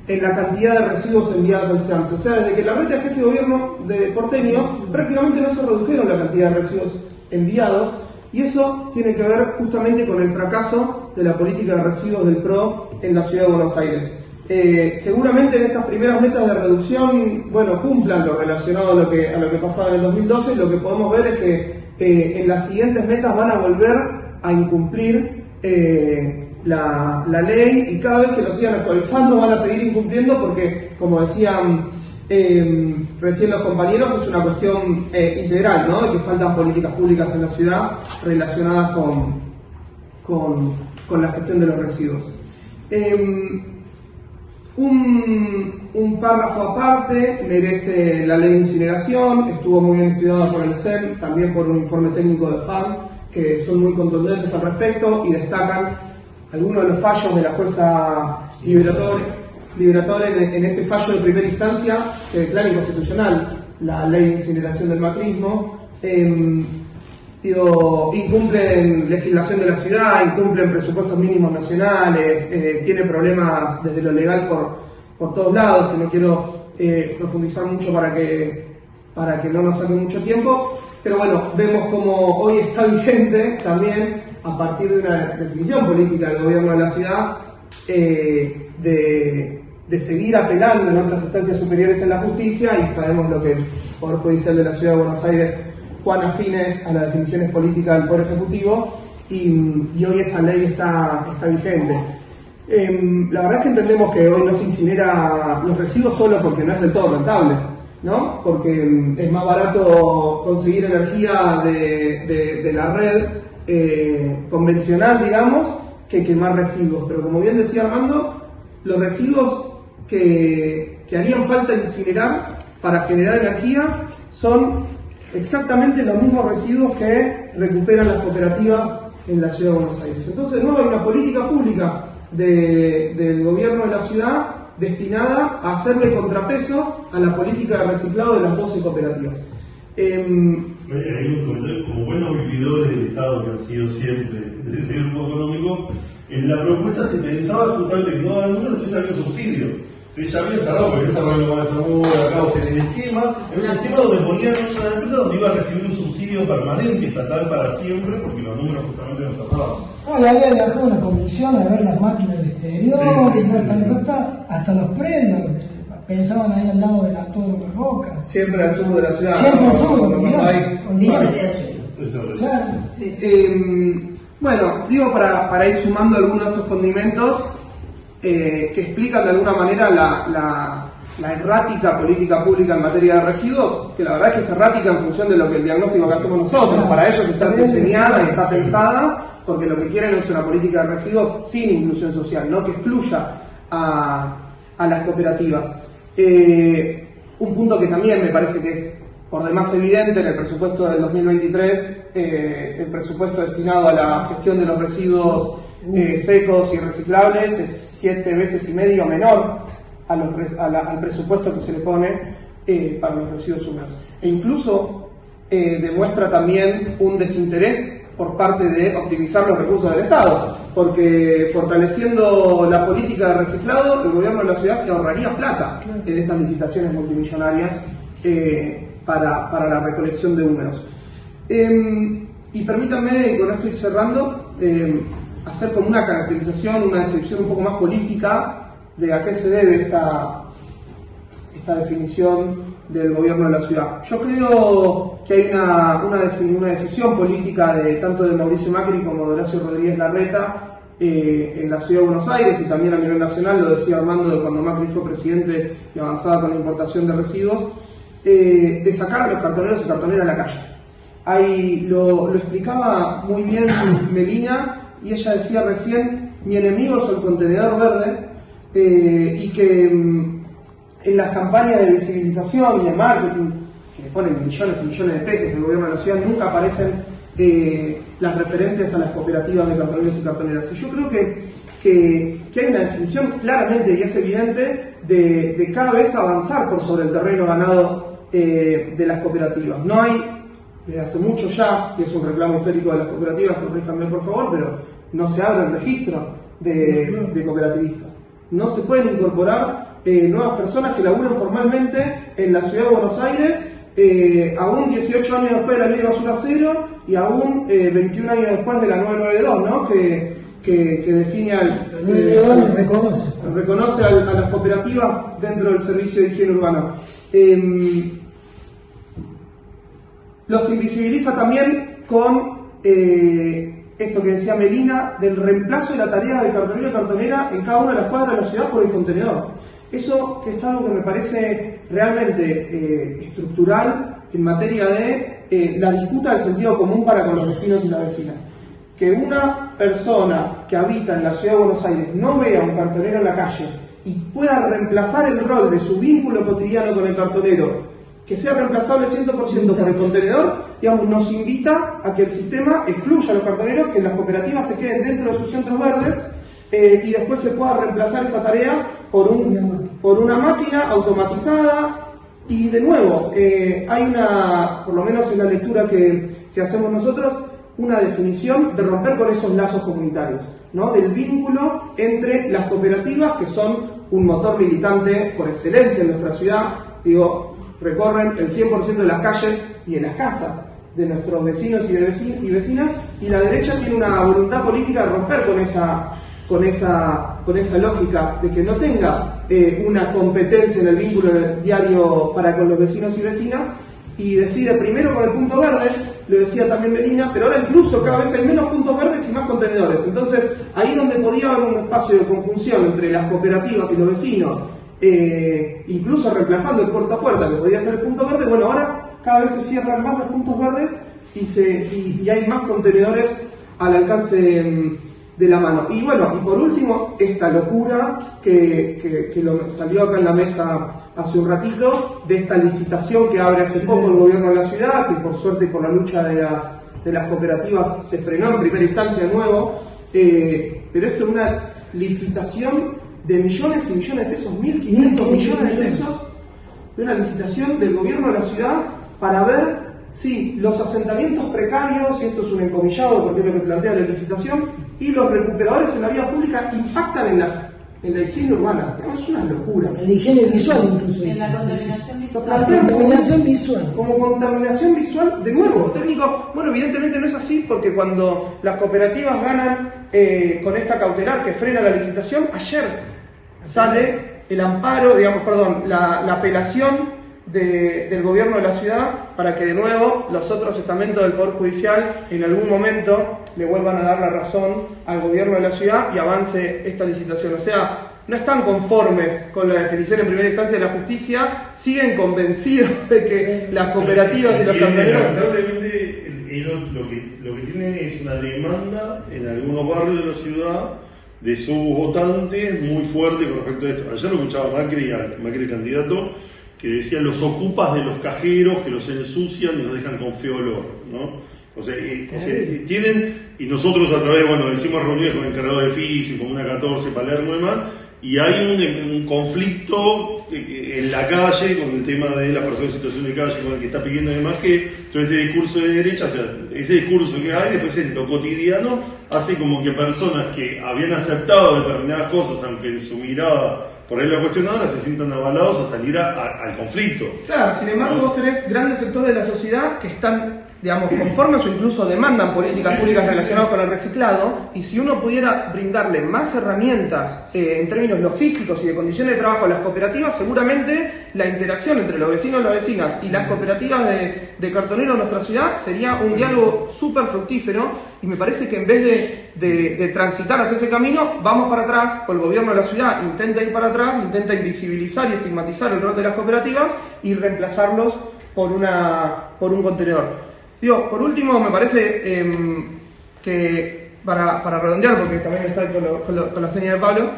Speaker 6: en la cantidad de residuos enviados al SEAMSE. O sea, desde que la red de jefe de gobierno de porteño, prácticamente no se redujeron la cantidad de residuos enviados, y eso tiene que ver justamente con el fracaso de la política de residuos del PRO en la ciudad de Buenos Aires. Seguramente en estas primeras metas de reducción, bueno, cumplan lo relacionado a lo que pasaba en el 2012. Lo que podemos ver es que en las siguientes metas van a volver a incumplir la ley, y cada vez que lo sigan actualizando van a seguir incumpliendo porque, como decían recién los compañeros, es una cuestión integral, ¿no? De que faltan políticas públicas en la ciudad relacionadas con la gestión de los residuos. Un párrafo aparte merece la ley de incineración, estuvo muy bien estudiada por el CEN, también por un informe técnico de FARM, que son muy contundentes al respecto y destacan algunos de los fallos de la jueza Liberatore en ese fallo de primera instancia que declara inconstitucional la ley de incineración del macrismo. Incumplen legislación de la ciudad, incumplen presupuestos mínimos nacionales, tiene problemas desde lo legal por todos lados, que no quiero profundizar mucho para que no nos saque mucho tiempo, pero bueno, vemos como hoy está vigente también, a partir de una definición política del gobierno de la ciudad, de seguir apelando en otras instancias superiores en la justicia, y sabemos lo que el Poder Judicial de la Ciudad de Buenos Aires, cuán afines a las definiciones políticas del Poder Ejecutivo, y hoy esa ley está vigente. La verdad es que entendemos que hoy no se incinera los residuos solo porque no es del todo rentable, ¿no? Porque es más barato conseguir energía de la red convencional, digamos, que quemar residuos. Pero como bien decía Armando, los residuos que harían falta incinerar para generar energía son exactamente los mismos residuos que recuperan las cooperativas en la Ciudad de Buenos Aires. Entonces no hay una política pública del gobierno de la ciudad destinada a hacerle contrapeso a la política de reciclado de las 12 cooperativas.
Speaker 2: Hay un comentario, como buenos vividores del Estado que han sido siempre desde ese grupo económico, en la propuesta se pensaba justamente que no alguno estuviese habiendo subsidio. Ya había cerrado, porque esa reunión va a ser muy buena causa en el esquema, era un esquema donde ponían una empresa donde iba a recibir un subsidio permanente, estatal para siempre, porque los números justamente no cerraban.
Speaker 4: Le había dejado una comisión a ver las máquinas del exterior, hasta los predios, pensaban ahí al lado del Autódromo de Roca.
Speaker 6: Siempre al sur de la ciudad.
Speaker 4: Siempre al sur,
Speaker 6: bueno, digo para ir sumando algunos de estos condimentos que explican de alguna manera la errática política pública en materia de residuos, que la verdad es que es errática en función de lo que el diagnóstico que hacemos nosotros. Para ellos está diseñada y está pensada porque lo que quieren es una política de residuos sin inclusión social, no que excluya a las cooperativas. Un punto que también me parece que es por demás evidente en el presupuesto del 2023, el presupuesto destinado a la gestión de los residuos secos y reciclables es 7,5 veces menor al presupuesto que se le pone para los residuos húmedos. E incluso demuestra también un desinterés por parte de optimizar los recursos del Estado, porque fortaleciendo la política de reciclado, el gobierno de la ciudad se ahorraría plata en estas licitaciones multimillonarias para la recolección de húmedos. Y permítanme, con esto ir cerrando, hacer como una caracterización, una descripción un poco más política de a qué se debe esta definición del gobierno de la ciudad. Yo creo que hay una decisión política tanto de Mauricio Macri como de Horacio Rodríguez Larreta en la ciudad de Buenos Aires y también a nivel nacional, lo decía Armando de cuando Macri fue presidente y avanzaba con la importación de residuos, de sacar a los cartoneros y cartoneras a la calle. Ahí lo explicaba muy bien Melina, y ella decía recién: mi enemigo es el contenedor verde, y que en las campañas de visibilización y de marketing, que le ponen millones y millones de pesos del gobierno de la ciudad, nunca aparecen las referencias a las cooperativas de cartoneros y cartoneras. Y yo creo que hay una definición claramente y es evidente de cada vez avanzar por sobre el terreno ganado de las cooperativas. No hay, desde hace mucho ya, y es un reclamo histórico de las cooperativas, corríjanme por favor, pero no se abre el registro de cooperativistas. No se pueden incorporar nuevas personas que laburan formalmente en la ciudad de Buenos Aires, aún 18 años después de la ley de basura cero y aún 21 años después de la 992, ¿no? que define reconoce a las cooperativas dentro del servicio de higiene urbano. Los invisibiliza también con esto que decía Melina, del reemplazo de la tarea de cartonero y cartonera en cada una de las cuadras de la ciudad por el contenedor. Eso que es algo que me parece realmente estructural en materia de la disputa del sentido común para con los vecinos y las vecinas. Que una persona que habita en la ciudad de Buenos Aires no vea un cartonero en la calle y pueda reemplazar el rol de su vínculo cotidiano con el cartonero, que sea reemplazable 100% por el contenedor, digamos, nos invita a que el sistema excluya a los cartoneros, que las cooperativas se queden dentro de sus centros verdes y después se pueda reemplazar esa tarea por una máquina automatizada. Y de nuevo, hay una, por lo menos en la lectura que hacemos nosotros, una definición de romper con esos lazos comunitarios, ¿no? Del vínculo entre las cooperativas, que son un motor militante por excelencia en nuestra ciudad, digo, recorren el 100% de las calles y de las casas de nuestros vecinos y vecinas, y la derecha tiene una voluntad política de romper con esa lógica de que no tenga una competencia en el vínculo diario para con los vecinos y vecinas, y decide primero con el punto verde, lo decía también Melina, pero ahora incluso cada vez hay menos puntos verdes y más contenedores. Entonces, ahí donde podía haber un espacio de conjunción entre las cooperativas y los vecinos, incluso reemplazando el puerta a puerta, que podía ser el punto verde, bueno, ahora cada vez se cierran más los puntos verdes y hay más contenedores al alcance de la mano. Y bueno, y por último, esta locura que salió acá en la mesa hace un ratito, de esta licitación que abre hace poco el gobierno de la ciudad, que por suerte y por la lucha de las cooperativas se frenó en primera instancia de nuevo, pero esto es una licitación de millones y millones de pesos, 1.500 millones de pesos, de una licitación del gobierno de la ciudad para ver si los asentamientos precarios, y esto es un encomillado porque es lo que plantea la licitación, y los recuperadores en la vía pública impactan en la higiene urbana. Es una locura.
Speaker 4: En la higiene visual incluso.
Speaker 3: En la contaminación visual.
Speaker 4: Contaminación visual.
Speaker 6: Como contaminación visual, de nuevo, técnico, bueno, evidentemente no es así, porque cuando las cooperativas ganan con esta cautelar que frena la licitación, ayer sale el amparo, la apelación del gobierno de la ciudad para que de nuevo los otros estamentos del Poder Judicial en algún momento le vuelvan a dar la razón al gobierno de la ciudad y avance esta licitación. O sea, no están conformes con la definición en primera instancia de la justicia, siguen convencidos de que las cooperativas y los cartoneros...
Speaker 2: Lamentablemente ellos lo que tienen es una demanda en algunos barrios de la ciudad de sus votantes muy fuerte con respecto a esto. Ayer lo escuchaba Macri, el candidato, que decía los ocupas de los cajeros que los ensucian y los dejan con feo olor, ¿no? O sea, tienen, y nosotros a través, hicimos reuniones con el encargado de edificio, con una 14, Palermo y demás, y hay un conflicto en la calle con el tema de la persona en situación de calle, con el que está pidiendo además que todo este discurso de derecha, o sea, ese discurso que hay, después en lo cotidiano, hace como que personas que habían aceptado determinadas cosas, aunque en su mirada por ahí la cuestionadora, se sientan avalados a salir al conflicto.
Speaker 6: Claro, sin embargo vos tenés grandes sectores de la sociedad que están, conformes o incluso demandan políticas públicas relacionadas con el reciclado, y si uno pudiera brindarle más herramientas en términos logísticos y de condiciones de trabajo a las cooperativas, seguramente la interacción entre los vecinos y las vecinas y las cooperativas de cartoneros de nuestra ciudad sería un diálogo súper fructífero, y me parece que en vez de transitar hacia ese camino, vamos para atrás, o el gobierno de la ciudad intenta ir para atrás, intenta invisibilizar y estigmatizar el rol de las cooperativas y reemplazarlos por un contenedor. Por último, me parece que, para redondear, porque también está con la señal de Pablo,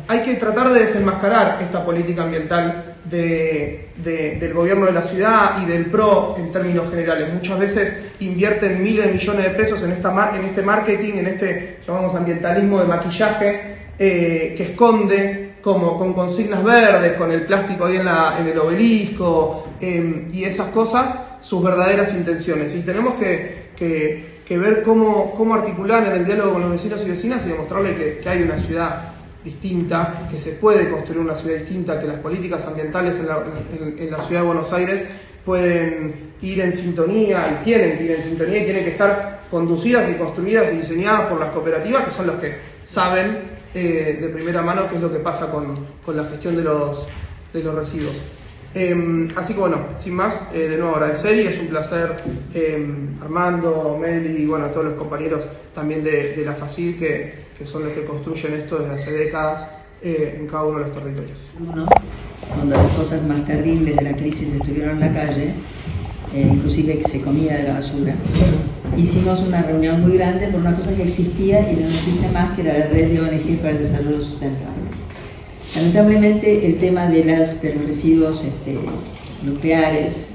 Speaker 6: hay que tratar de desenmascarar esta política ambiental del gobierno de la ciudad y del PRO en términos generales. Muchas veces invierten miles de millones de pesos en este marketing, en este, llamamos ambientalismo de maquillaje, que esconde con consignas verdes, con el plástico ahí en el obelisco, y esas cosas, sus verdaderas intenciones. Y tenemos que ver cómo articular en el diálogo con los vecinos y vecinas y demostrarle que hay una ciudad distinta, que se puede construir una ciudad distinta, que las políticas ambientales en la ciudad de Buenos Aires pueden ir en sintonía y tienen que ir en sintonía y tienen que estar conducidas y construidas y diseñadas por las cooperativas, que son los que saben de primera mano qué es lo que pasa con la gestión de los residuos. Así que sin más, de nuevo agradecer, y es un placer Armando, Meli y a todos los compañeros también de la FACIL que son los que construyen esto desde hace décadas en cada uno de los territorios.
Speaker 7: Cuando las cosas más terribles de la crisis estuvieron en la calle, inclusive se comía de la basura. Hicimos una reunión muy grande por una cosa que existía y ya no existe más, que era la red de ONG para el desarrollo sustentable. Lamentablemente el tema de los residuos nucleares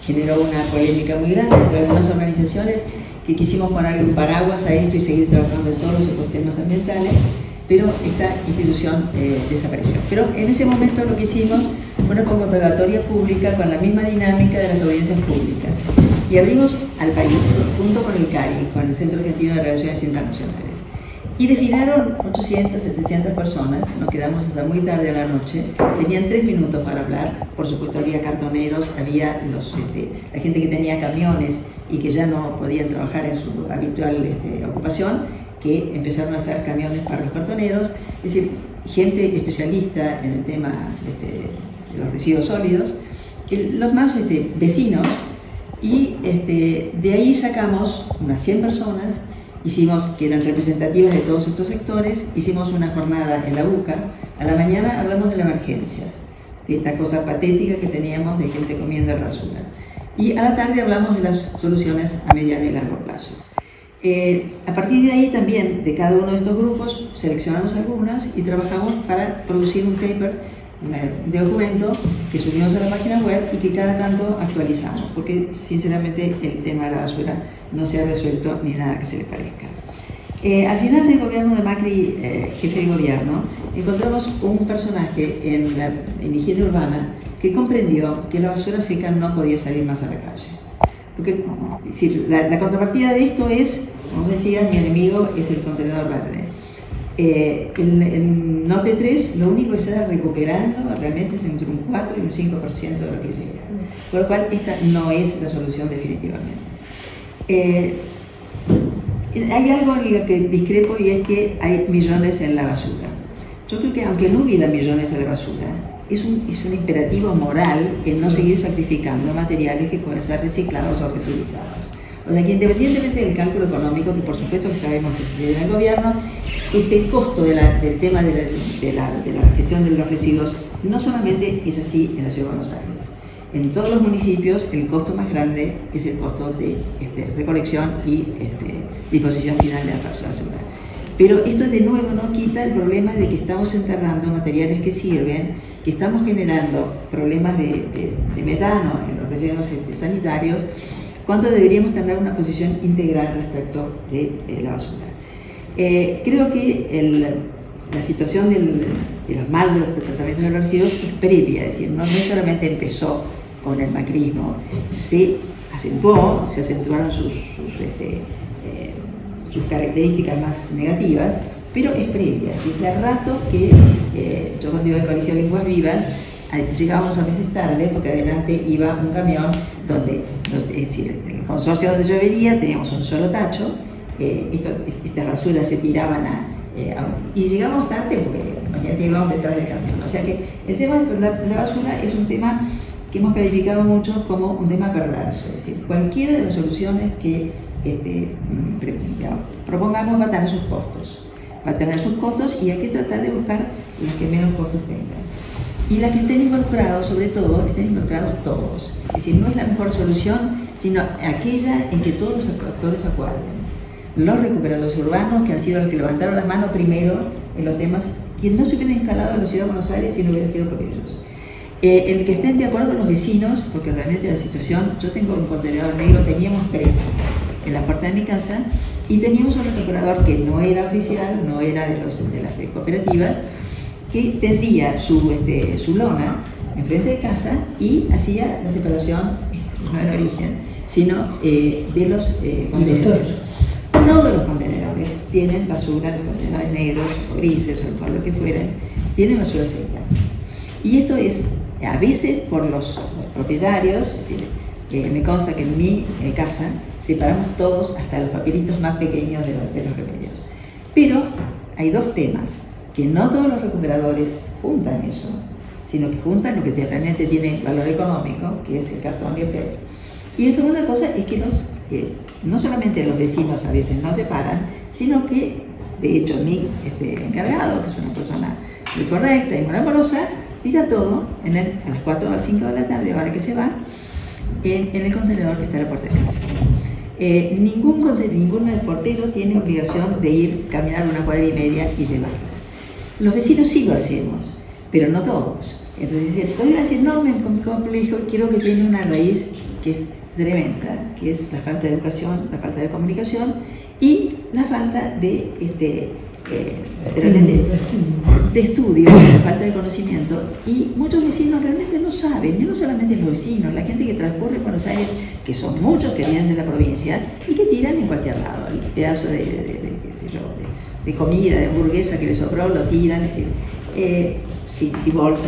Speaker 7: generó una polémica muy grande entre algunas organizaciones que quisimos ponerle un paraguas a esto y seguir trabajando en todos los ecosistemas ambientales, pero esta institución desapareció. Pero en ese momento lo que hicimos fue una convocatoria pública con la misma dinámica de las audiencias públicas y abrimos al país junto con el CARI, con el Centro Argentino de Relaciones Internacionales. Y desfilaron 800, 700 personas, nos quedamos hasta muy tarde a la noche, tenían 3 minutos para hablar, por supuesto había cartoneros, había la gente que tenía camiones y que ya no podían trabajar en su habitual ocupación, que empezaron a hacer camiones para los cartoneros, es decir, gente especialista en el tema de los residuos sólidos, los más vecinos, y de ahí sacamos unas 100 personas. Hicimos, que eran representativas de todos estos sectores, hicimos una jornada en la UCA. A la mañana hablamos de la emergencia, de esta cosa patética que teníamos de gente comiendo la basura. Y a la tarde hablamos de las soluciones a mediano y largo plazo. A partir de ahí también, de cada uno de estos grupos, seleccionamos algunas y trabajamos para producir un paper, un documento que subimos a la página web y que cada tanto actualizamos, porque sinceramente el tema de la basura no se ha resuelto ni nada que se le parezca. Al final del gobierno de Macri, jefe de gobierno, encontramos un personaje en la higiene urbana que comprendió que la basura seca no podía salir más a la calle. Porque, es decir, la contrapartida de esto es, como decía, mi enemigo es el contenedor verde. El Norte 3 lo único que se está recuperando realmente es entre un 4 y un 5% de lo que llega. Por lo cual esta no es la solución definitivamente. Hay algo en lo que discrepo y es que hay millones en la basura. Yo creo que aunque no hubiera millones en la basura, es un imperativo moral el no seguir sacrificando materiales que pueden ser reciclados o reutilizados. O sea que independientemente del cálculo económico, que por supuesto que sabemos que se tiene el gobierno, el costo del tema de la gestión de los residuos no solamente es así en la Ciudad de Buenos Aires. En todos los municipios el costo más grande es el costo de recolección y disposición final de la basura segura. Pero esto de nuevo no quita el problema de que estamos enterrando materiales que sirven, que estamos generando problemas de metano en los rellenos sanitarios, cuando deberíamos tener una posición integral respecto de la basura. Creo que la situación de los malos tratamientos de los residuos es previa, es decir, no solamente empezó con el macrismo, se acentuaron sus características más negativas, pero es previa. Hace rato que yo cuando iba al Colegio de Lenguas Vivas llegábamos a veces tarde porque adelante iba un camión donde, es decir, en el consorcio donde yo venía teníamos un solo tacho, estas basuras se tiraban y llegamos tarde porque ya llegábamos detrás del camión. O sea que el tema de la basura es un tema que hemos calificado mucho como un tema perverso, es decir, cualquiera de las soluciones que propongamos va a tener sus costos, y hay que tratar de buscar las que menos costos tengan. Y las que estén involucrados, sobre todo, estén involucrados todos. Es decir, no es la mejor solución, sino aquella en que todos los actores acuerden. Los recuperadores urbanos, que han sido los que levantaron las manos primero en los temas, que no se hubieran instalado en la Ciudad de Buenos Aires si no hubiera sido por ellos. El que estén de acuerdo los vecinos, porque realmente la situación, yo tengo un contenedor negro, teníamos 3 en la puerta de mi casa, y teníamos un recuperador que no era oficial, no era de las cooperativas, que tendía su lona enfrente de casa y hacía la separación, no en origen, sino de los contenedores. Todos los contenedores tienen basura, los contenedores negros o grises o todo lo que fueran, tienen basura seca. Y esto es a veces por los propietarios, es decir, me consta que en mi casa separamos todos hasta los papelitos más pequeños de los remedios. Pero hay 2 temas, que no todos los recuperadores juntan eso, sino que juntan lo que realmente tiene valor económico, que es el cartón y el PET. Y la segunda cosa es que no solamente los vecinos a veces no separan, sino que, de hecho, mi encargado, que es una persona muy correcta y muy amorosa, tira todo a las 4 o 5 de la tarde, ahora que se va, en el contenedor que está a la puerta de casa. Ningún portero tiene obligación de ir, caminar una cuadra y media y llevarla. Los vecinos sí lo hacemos, pero no todos. Entonces, el problema es enorme en mi complejo, creo que tiene una raíz que es tremenda, que es la falta de educación, la falta de comunicación y la falta de estudio, la falta de conocimiento. Y muchos vecinos realmente no saben, y no solamente los vecinos, la gente que transcurre en Buenos Aires, que son muchos que vienen de la provincia y que tiran en cualquier lado el pedazo de comida, de hamburguesa que les sobró, lo tiran, es decir, sin bolsa.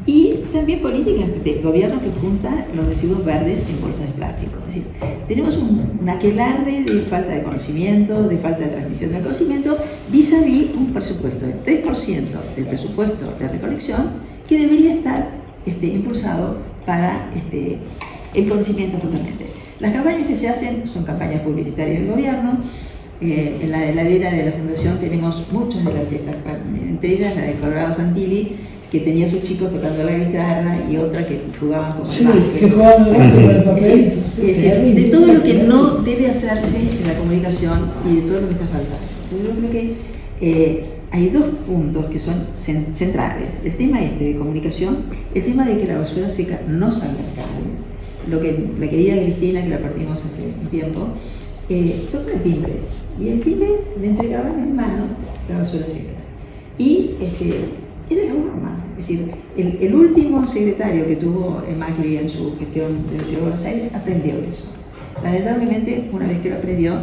Speaker 7: Y también políticas del gobierno que junta los residuos verdes en bolsas de plástico. Es decir, tenemos un aquelarre de falta de conocimiento, de falta de transmisión del conocimiento, vis-a-vis un presupuesto del 3% del presupuesto de recolección que debería estar impulsado para el conocimiento justamente. Las campañas que se hacen son campañas publicitarias del gobierno. En la heladera de la Fundación tenemos muchas de las entre ellas la de Colorado Santilli, que tenía a sus chicos tocando la guitarra y otra que jugaban como
Speaker 4: sí, que jugaban con el papelito.
Speaker 7: De todo lo que no debe hacerse en la comunicación y de todo lo que está faltando. Entonces, yo creo que hay dos puntos que son centrales. El tema de comunicación, el tema de que la basura seca no salga al calle. Lo que la querida Cristina, que la partimos hace un tiempo, toca el timbre. Y el timbre le entregaban en mano la basura seca. Y esa es la forma. Es decir, el último secretario que tuvo Macri en su gestión de la Ciudad de Buenos Aires aprendió eso. Lamentablemente, una vez que lo aprendió,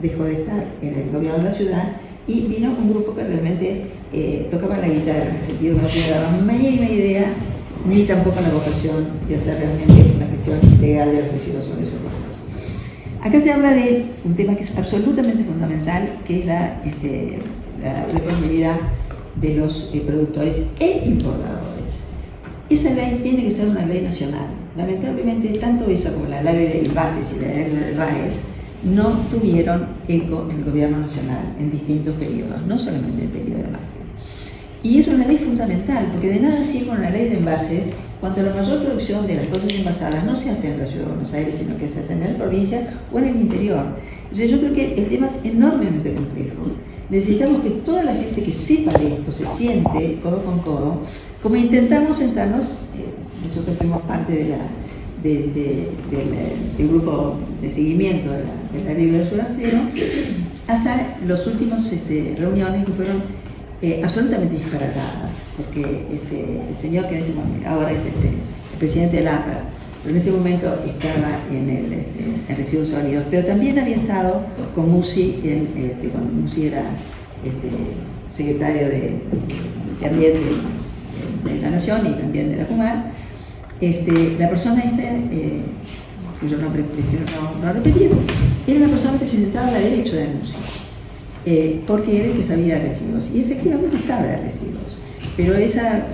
Speaker 7: dejó de estar en el gobierno de la ciudad y vino un grupo que realmente tocaba la guitarra, en el sentido que no tenía la mínima idea ni tampoco la vocación de hacer realmente una gestión integral de los residuos sólidos urbanos. Acá se habla de un tema que es absolutamente fundamental, que es la responsabilidad de los productores e importadores. Esa ley tiene que ser una ley nacional. Lamentablemente, tanto esa como la ley de envases y la ley del RAES no tuvieron eco en el gobierno nacional en distintos periodos, no solamente en el periodo de Macri. Y es una ley fundamental, porque de nada sirve una ley de envases cuando la mayor producción de las cosas envasadas no se hace en la Ciudad de Buenos Aires, sino que se hace en la provincia o en el interior. Entonces, yo creo que el tema es enormemente complejo. Necesitamos que toda la gente que sepa de esto se siente codo con codo, como intentamos sentarnos, nosotros fuimos parte del grupo de seguimiento de la ley del surastero, hasta las últimas reuniones que fueron absolutamente disparatadas, porque el señor que ahora es el presidente de la APRA, pero en ese momento estaba en residuos sólidos, pero también había estado con Musi, cuando Musi era secretario de Ambiente de la Nación y también de la CUMAR. La persona cuyo nombre prefiero no repetir, era una persona que se sentaba a la derecha de Musi, porque era el que sabía de residuos, y efectivamente sabe de residuos, pero esa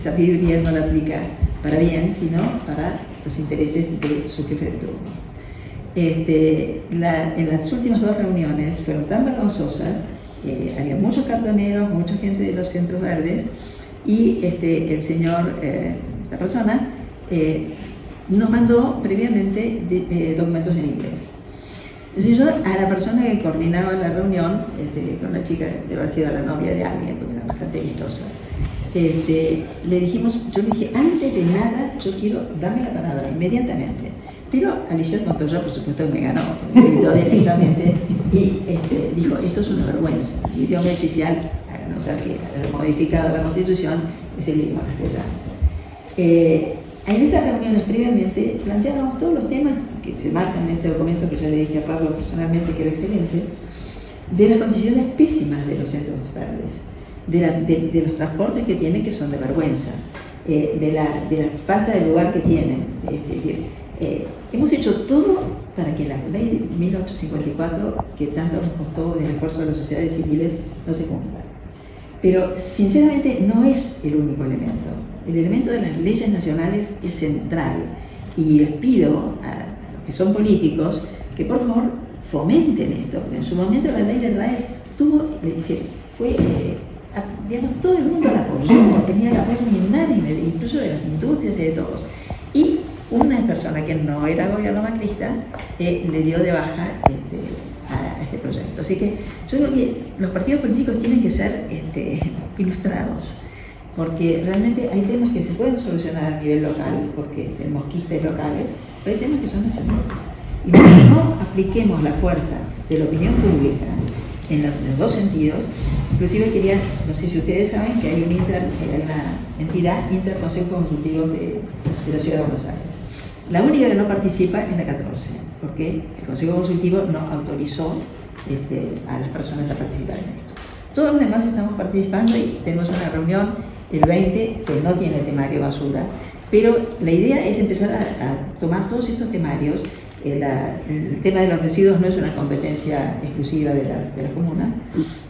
Speaker 7: sabiduría no la aplica para bien, sino para los intereses de su jefe de turno. En las últimas dos reuniones fueron tan vergonzosas, había muchos cartoneros, mucha gente de los centros verdes, y el señor, esta persona, nos mandó previamente documentos en inglés. Entonces yo a la persona que coordinaba la reunión, con una chica, debe haber sido la novia de alguien, porque era bastante vistosa, le dijimos, yo le dije, antes de nada, yo quiero darme la palabra inmediatamente. Pero Alicia Montoya, por supuesto, me ganó, me gritó directamente y dijo, esto es una vergüenza. El idioma oficial, a no ser que haya modificado la Constitución, es el idioma castellano. En esas reuniones previamente planteábamos todos los temas que se marcan en este documento, que ya le dije a Pablo personalmente que era excelente, de las condiciones pésimas de los centros verdes, de los transportes que tienen, que son de vergüenza, de la falta de lugar que tienen. Es decir, hemos hecho todo para que la ley de 1854, que tanto nos costó del esfuerzo de las sociedades civiles, no se cumpla. Pero sinceramente no es el único elemento. El elemento de las leyes nacionales es central, y les pido a los que son políticos que por favor fomenten esto, porque en su momento la ley del RAES tuvo, es decir, fue, digamos, todo el mundo la apoyó, tenía el apoyo unánime, incluso de las industrias y de todos. Y una persona que no era gobierno macrista le dio de baja a este proyecto. Así que yo creo que los partidos políticos tienen que ser ilustrados, porque realmente hay temas que se pueden solucionar a nivel local, porque tenemos quistes locales, pero hay temas que son nacionales. Y mientras no apliquemos la fuerza de la opinión pública en los dos sentidos, inclusive quería, no sé si ustedes saben que hay una entidad interconsejo consultivo de la Ciudad de Buenos Aires. La única que no participa es la 14, porque el Consejo Consultivo no autorizó a las personas a participar en esto. Todos los demás estamos participando y tenemos una reunión el 20 que no tiene temario basura, pero la idea es empezar a tomar todos estos temarios. El tema de los residuos no es una competencia exclusiva de las comunas.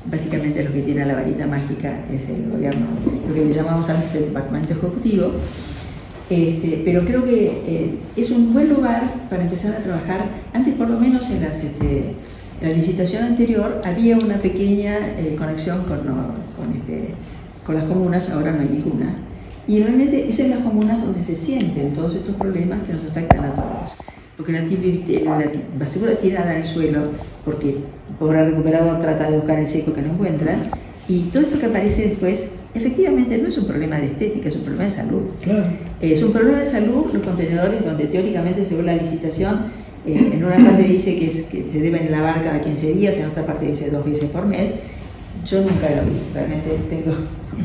Speaker 7: Básicamente lo que tiene la varita mágica es el gobierno, lo que le llamamos antes el departamento ejecutivo. Pero creo que es un buen lugar para empezar a trabajar. Antes, por lo menos en la licitación anterior, había una pequeña conexión con las comunas, ahora no hay ninguna. Y realmente es en las comunas donde se sienten todos estos problemas que nos afectan a todos. Porque la basura tirada al suelo, porque el pobre recuperador trata de buscar el seco que no encuentra, y todo esto que aparece después, efectivamente no es un problema de estética, es un problema de salud.
Speaker 4: Claro.
Speaker 7: Es un problema de salud, los contenedores donde teóricamente según la licitación, en una parte dice que se deben lavar cada 15 días, en otra parte dice 2 veces por mes. Yo nunca lo vi, realmente tengo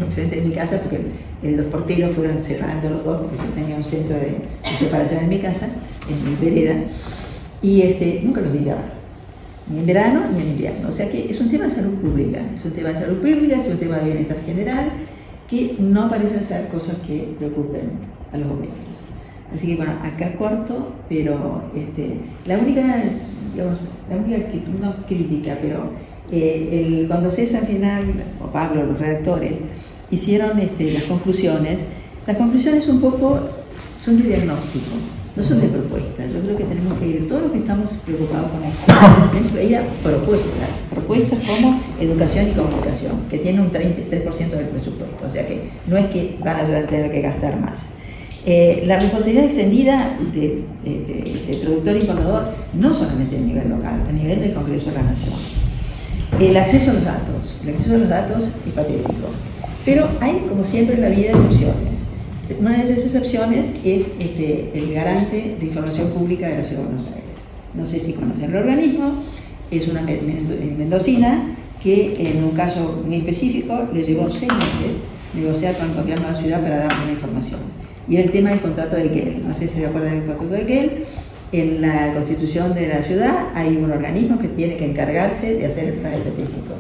Speaker 7: enfrente de mi casa porque los porteros fueron separando los dos, porque yo tenía un centro de separación en mi casa, en mi vereda, y nunca los vi lavar, ni en verano ni en invierno. O sea que es un tema de salud pública, es un tema de bienestar general, que no parecen ser cosas que preocupen a los gobiernos. Así que bueno, acá corto, pero la única no crítica, pero cuando César al final, o Pablo, los redactores, hicieron las conclusiones un poco son de diagnóstico, no son de propuestas. Yo creo que tenemos que ir, todos los que estamos preocupados con esto, tenemos que ir a propuestas como educación y comunicación, que tiene un 33% del presupuesto, o sea que no es que van a tener que gastar más. La responsabilidad extendida de productor y importador, no solamente a nivel local, a nivel del Congreso de la Nación. El acceso a los datos es patético, pero hay, como siempre en la vida, excepciones. Una de esas excepciones es el garante de información pública de la Ciudad de Buenos Aires. No sé si conocen el organismo, es una mendocina que en un caso muy específico le llevó 6 meses negociar con el gobierno de la ciudad para dar una información. Y el tema del contrato de Gel, no sé si se acuerdan del contrato de Gel. En la constitución de la ciudad hay un organismo que tiene que encargarse de hacer el plan estratégico.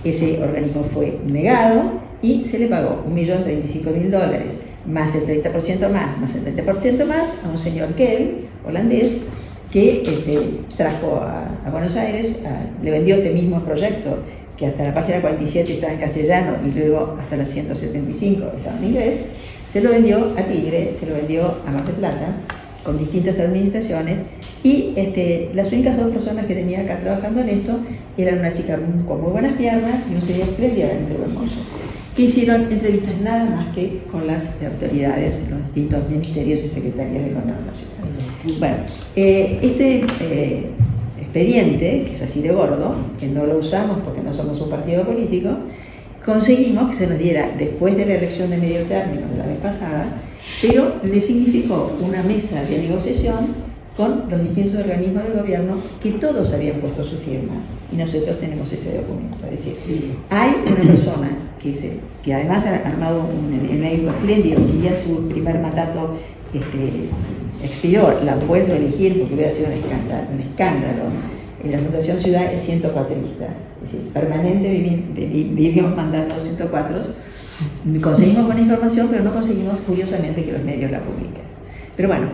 Speaker 7: Ese organismo fue negado y se le pagó $1.035.000, más el 30% más el 30% más a un señor Kell, holandés, que trajo a Buenos Aires, le vendió este mismo proyecto, que hasta la página 47 estaba en castellano y luego hasta la 175 estaba en inglés. Se lo vendió a Tigre, se lo vendió a Mar del Plata, con distintas administraciones, y las únicas 2 personas que tenía acá trabajando en esto eran una chica con muy buenas piernas y un señor esplendidamente hermoso, que hicieron entrevistas nada más que con las autoridades, los distintos ministerios y secretarías de gobierno de la ciudad. Bueno, este expediente, que es así de gordo, que no lo usamos porque no somos un partido político, conseguimos que se nos diera después de la elección de medio término de la vez pasada, pero le significó una mesa de negociación con los distintos organismos del gobierno que todos habían puesto su firma y nosotros tenemos ese documento. Es decir, hay una persona que además ha armado un elenco espléndido, si bien su primer mandato expiró, la han vuelto a elegir porque hubiera sido un escándalo. En la Fundación Ciudad es 104ista, es decir, permanente vivimos mandando 104. Conseguimos buena información, pero no conseguimos, curiosamente, que los medios la publiquen. Pero bueno,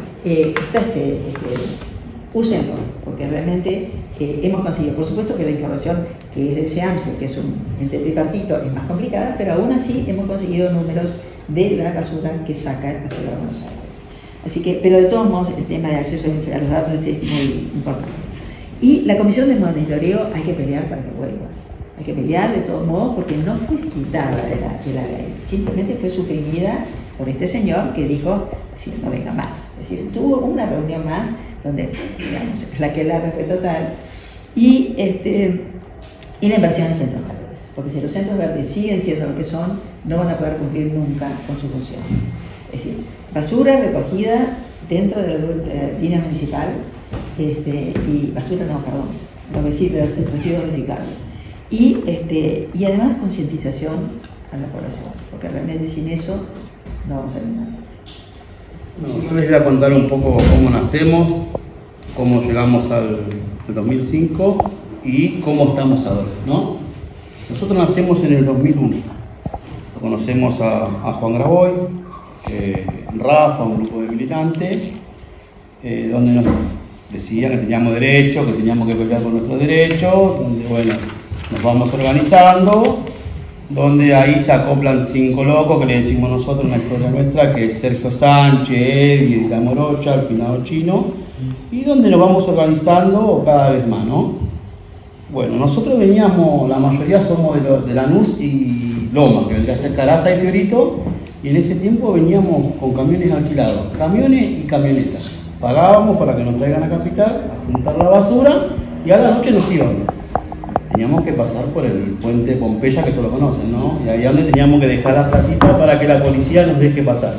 Speaker 7: úsenlo, porque realmente hemos conseguido. Por supuesto que la información que es del SEAMSE, que es un ente tripartito, es más complicada, pero aún así hemos conseguido números de la basura que saca la Ciudad de Buenos Aires. Así que, pero de todos modos, el tema de acceso a los datos es muy importante. Y la comisión de monitoreo hay que pelear para que vuelva. Hay que pelear de todos modos porque no fue quitada de la ley, simplemente fue suprimida por este señor que dijo, es decir, no venga más. Es decir, tuvo una reunión más, donde, digamos, es la que la respetó tal, y la inversión en centros verdes, porque si los centros verdes siguen siendo lo que son, no van a poder cumplir nunca con su función. Es decir, basura recogida dentro de la línea municipal, y basura no, perdón, los residuos reciclables. Y además concientización a la población, porque realmente sin eso no vamos a ir nada.
Speaker 8: No, yo les voy a contar un poco cómo nacemos, cómo llegamos al 2005 y cómo estamos ahora, ¿no? Nosotros nacemos en el 2001. Conocemos a Juan Graboy, Rafa, un grupo de militantes, donde nos decían que teníamos derechos, que teníamos que pelear por nuestros derechos, donde, bueno, nos vamos organizando, donde ahí se acoplan 5 locos que le decimos nosotros, una historia nuestra, que es Sergio Sánchez, Eddie de la Morocha, el finado Chino, y donde nos vamos organizando cada vez más, ¿no? Bueno, nosotros veníamos, la mayoría somos de Lanús y Loma, que vendría a ser Caraza y Fiorito, y en ese tiempo veníamos con camiones alquilados, camiones y camionetas. Pagábamos para que nos traigan a Capital a juntar la basura y a la noche nos íbamos. Teníamos que pasar por el puente Pompeya, que todos lo conocen, ¿no? Y ahí es donde teníamos que dejar la platita para que la policía nos deje pasar.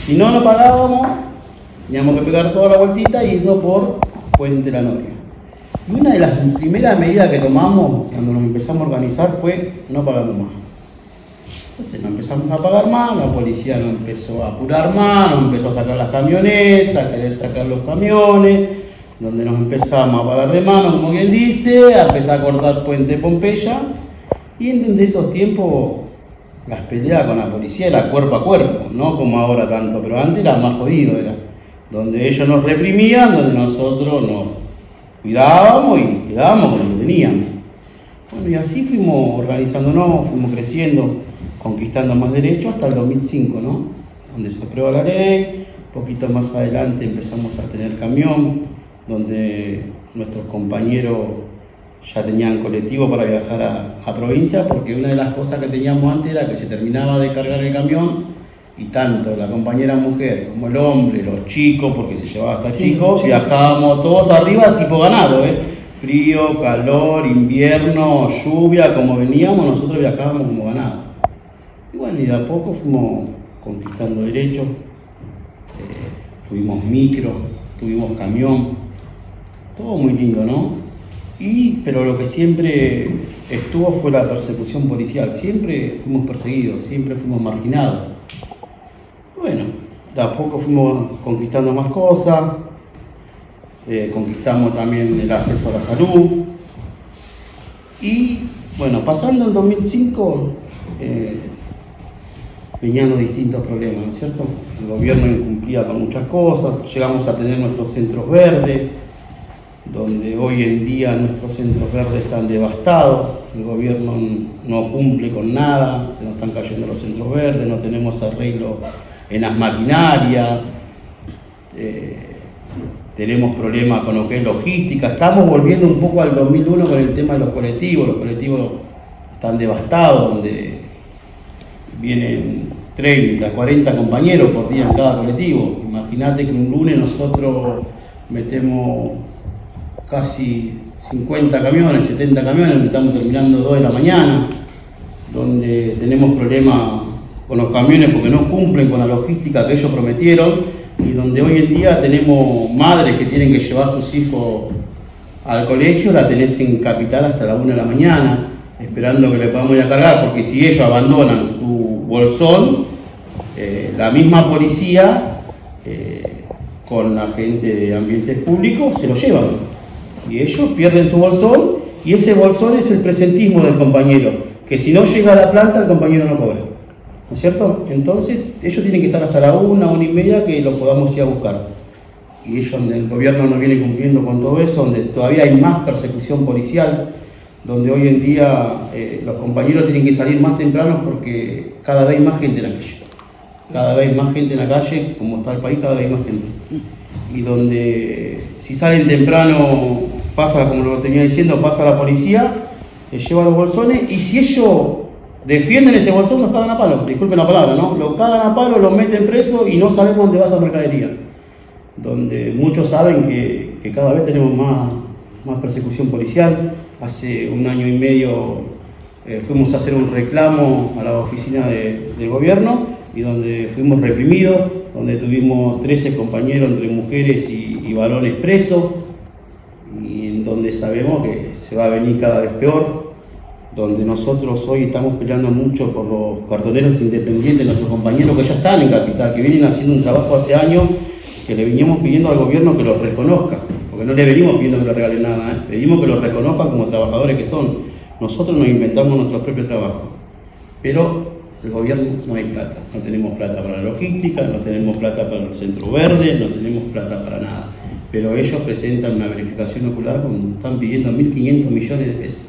Speaker 8: Si no, no pagábamos, teníamos que pegar toda la vueltita y irnos por Puente La Noria. Y una de las primeras medidas que tomamos cuando nos empezamos a organizar fue no pagamos más. Entonces no empezamos a pagar más, la policía nos empezó a apurar más, nos empezó a sacar las camionetas, a querer sacar los camiones, donde nos empezamos a parar de mano, como quien dice, a empezar a cortar Puente Pompeya, y en esos tiempos las peleas con la policía era cuerpo a cuerpo, no como ahora tanto, pero antes era más jodido, era donde ellos nos reprimían, donde nosotros nos cuidábamos y quedábamos con lo que teníamos. Bueno, y así fuimos organizándonos, fuimos creciendo, conquistando más derechos hasta el 2005, ¿no? Donde se aprueba la ley, un poquito más adelante empezamos a tener camión, donde nuestros compañeros ya tenían colectivo para viajar a provincia, porque una de las cosas que teníamos antes era que se terminaba de cargar el camión y tanto la compañera mujer como el hombre, los chicos, porque se llevaba hasta chicos, viajábamos todos arriba tipo ganado, frío, calor, invierno, lluvia, como veníamos, nosotros viajábamos como ganado. Y bueno, y de a poco fuimos conquistando derechos, tuvimos micro, tuvimos camión, todo muy lindo, ¿no? Pero lo que siempre estuvo fue la persecución policial, siempre fuimos perseguidos, siempre fuimos marginados. Bueno, de a poco fuimos conquistando más cosas, conquistamos también el acceso a la salud, y bueno, pasando el 2005, venían los distintos problemas, ¿no es cierto? El gobierno incumplía con muchas cosas, llegamos a tener nuestros centros verdes, donde hoy en día nuestros centros verdes están devastados, el gobierno no cumple con nada, se nos están cayendo los centros verdes, no tenemos arreglo en las maquinarias, tenemos problemas con lo que es logística, estamos volviendo un poco al 2001 con el tema de los colectivos están devastados, donde vienen 30, 40 compañeros por día en cada colectivo. Imagínate que un lunes nosotros metemos casi 50 camiones, 70 camiones, donde estamos terminando 2 de la mañana, donde tenemos problemas con los camiones porque no cumplen con la logística que ellos prometieron, y donde hoy en día tenemos madres que tienen que llevar a sus hijos al colegio, la tenés en Capital hasta la 1 de la mañana, esperando que le podamos ir a cargar, porque si ellos abandonan su bolsón, la misma policía con la gente de ambientes públicos se lo llevan, y ellos pierden su bolsón, y ese bolsón es el presentismo del compañero, que si no llega a la planta el compañero no cobra, ¿no es cierto? Entonces ellos tienen que estar hasta la 1 y media que los podamos ir a buscar, y ellos, donde el gobierno no viene cumpliendo con todo eso, donde todavía hay más persecución policial, donde hoy en día los compañeros tienen que salir más temprano porque cada vez hay más gente en la calle. Cada vez más gente en la calle, como está el país, cada vez hay más gente. Y donde si salen temprano, pasa, como lo tenía diciendo, pasa la policía, les lleva los bolsones, y si ellos defienden ese bolsón, nos cagan a palo, disculpen la palabra, ¿no? Lo cagan a palo, lo meten preso y no sabemos dónde va esa mercadería. Donde muchos saben que cada vez tenemos más persecución policial. Hace 1 año y medio fuimos a hacer un reclamo a la oficina de gobierno y donde fuimos reprimidos, donde tuvimos 13 compañeros entre mujeres y varones presos, y en donde sabemos que se va a venir cada vez peor, donde nosotros hoy estamos peleando mucho por los cartoneros independientes, nuestros compañeros que ya están en Capital, que vienen haciendo un trabajo hace años, que le veníamos pidiendo al gobierno que los reconozca, porque no le venimos pidiendo que le regalen nada, pedimos que los reconozcan como trabajadores que son. Nosotros nos inventamos nuestro propio trabajo, pero el gobierno no hay plata, no tenemos plata para la logística, no tenemos plata para los centros verdes, no tenemos plata para nada, pero ellos presentan una verificación ocular como están pidiendo 1.500 millones de pesos,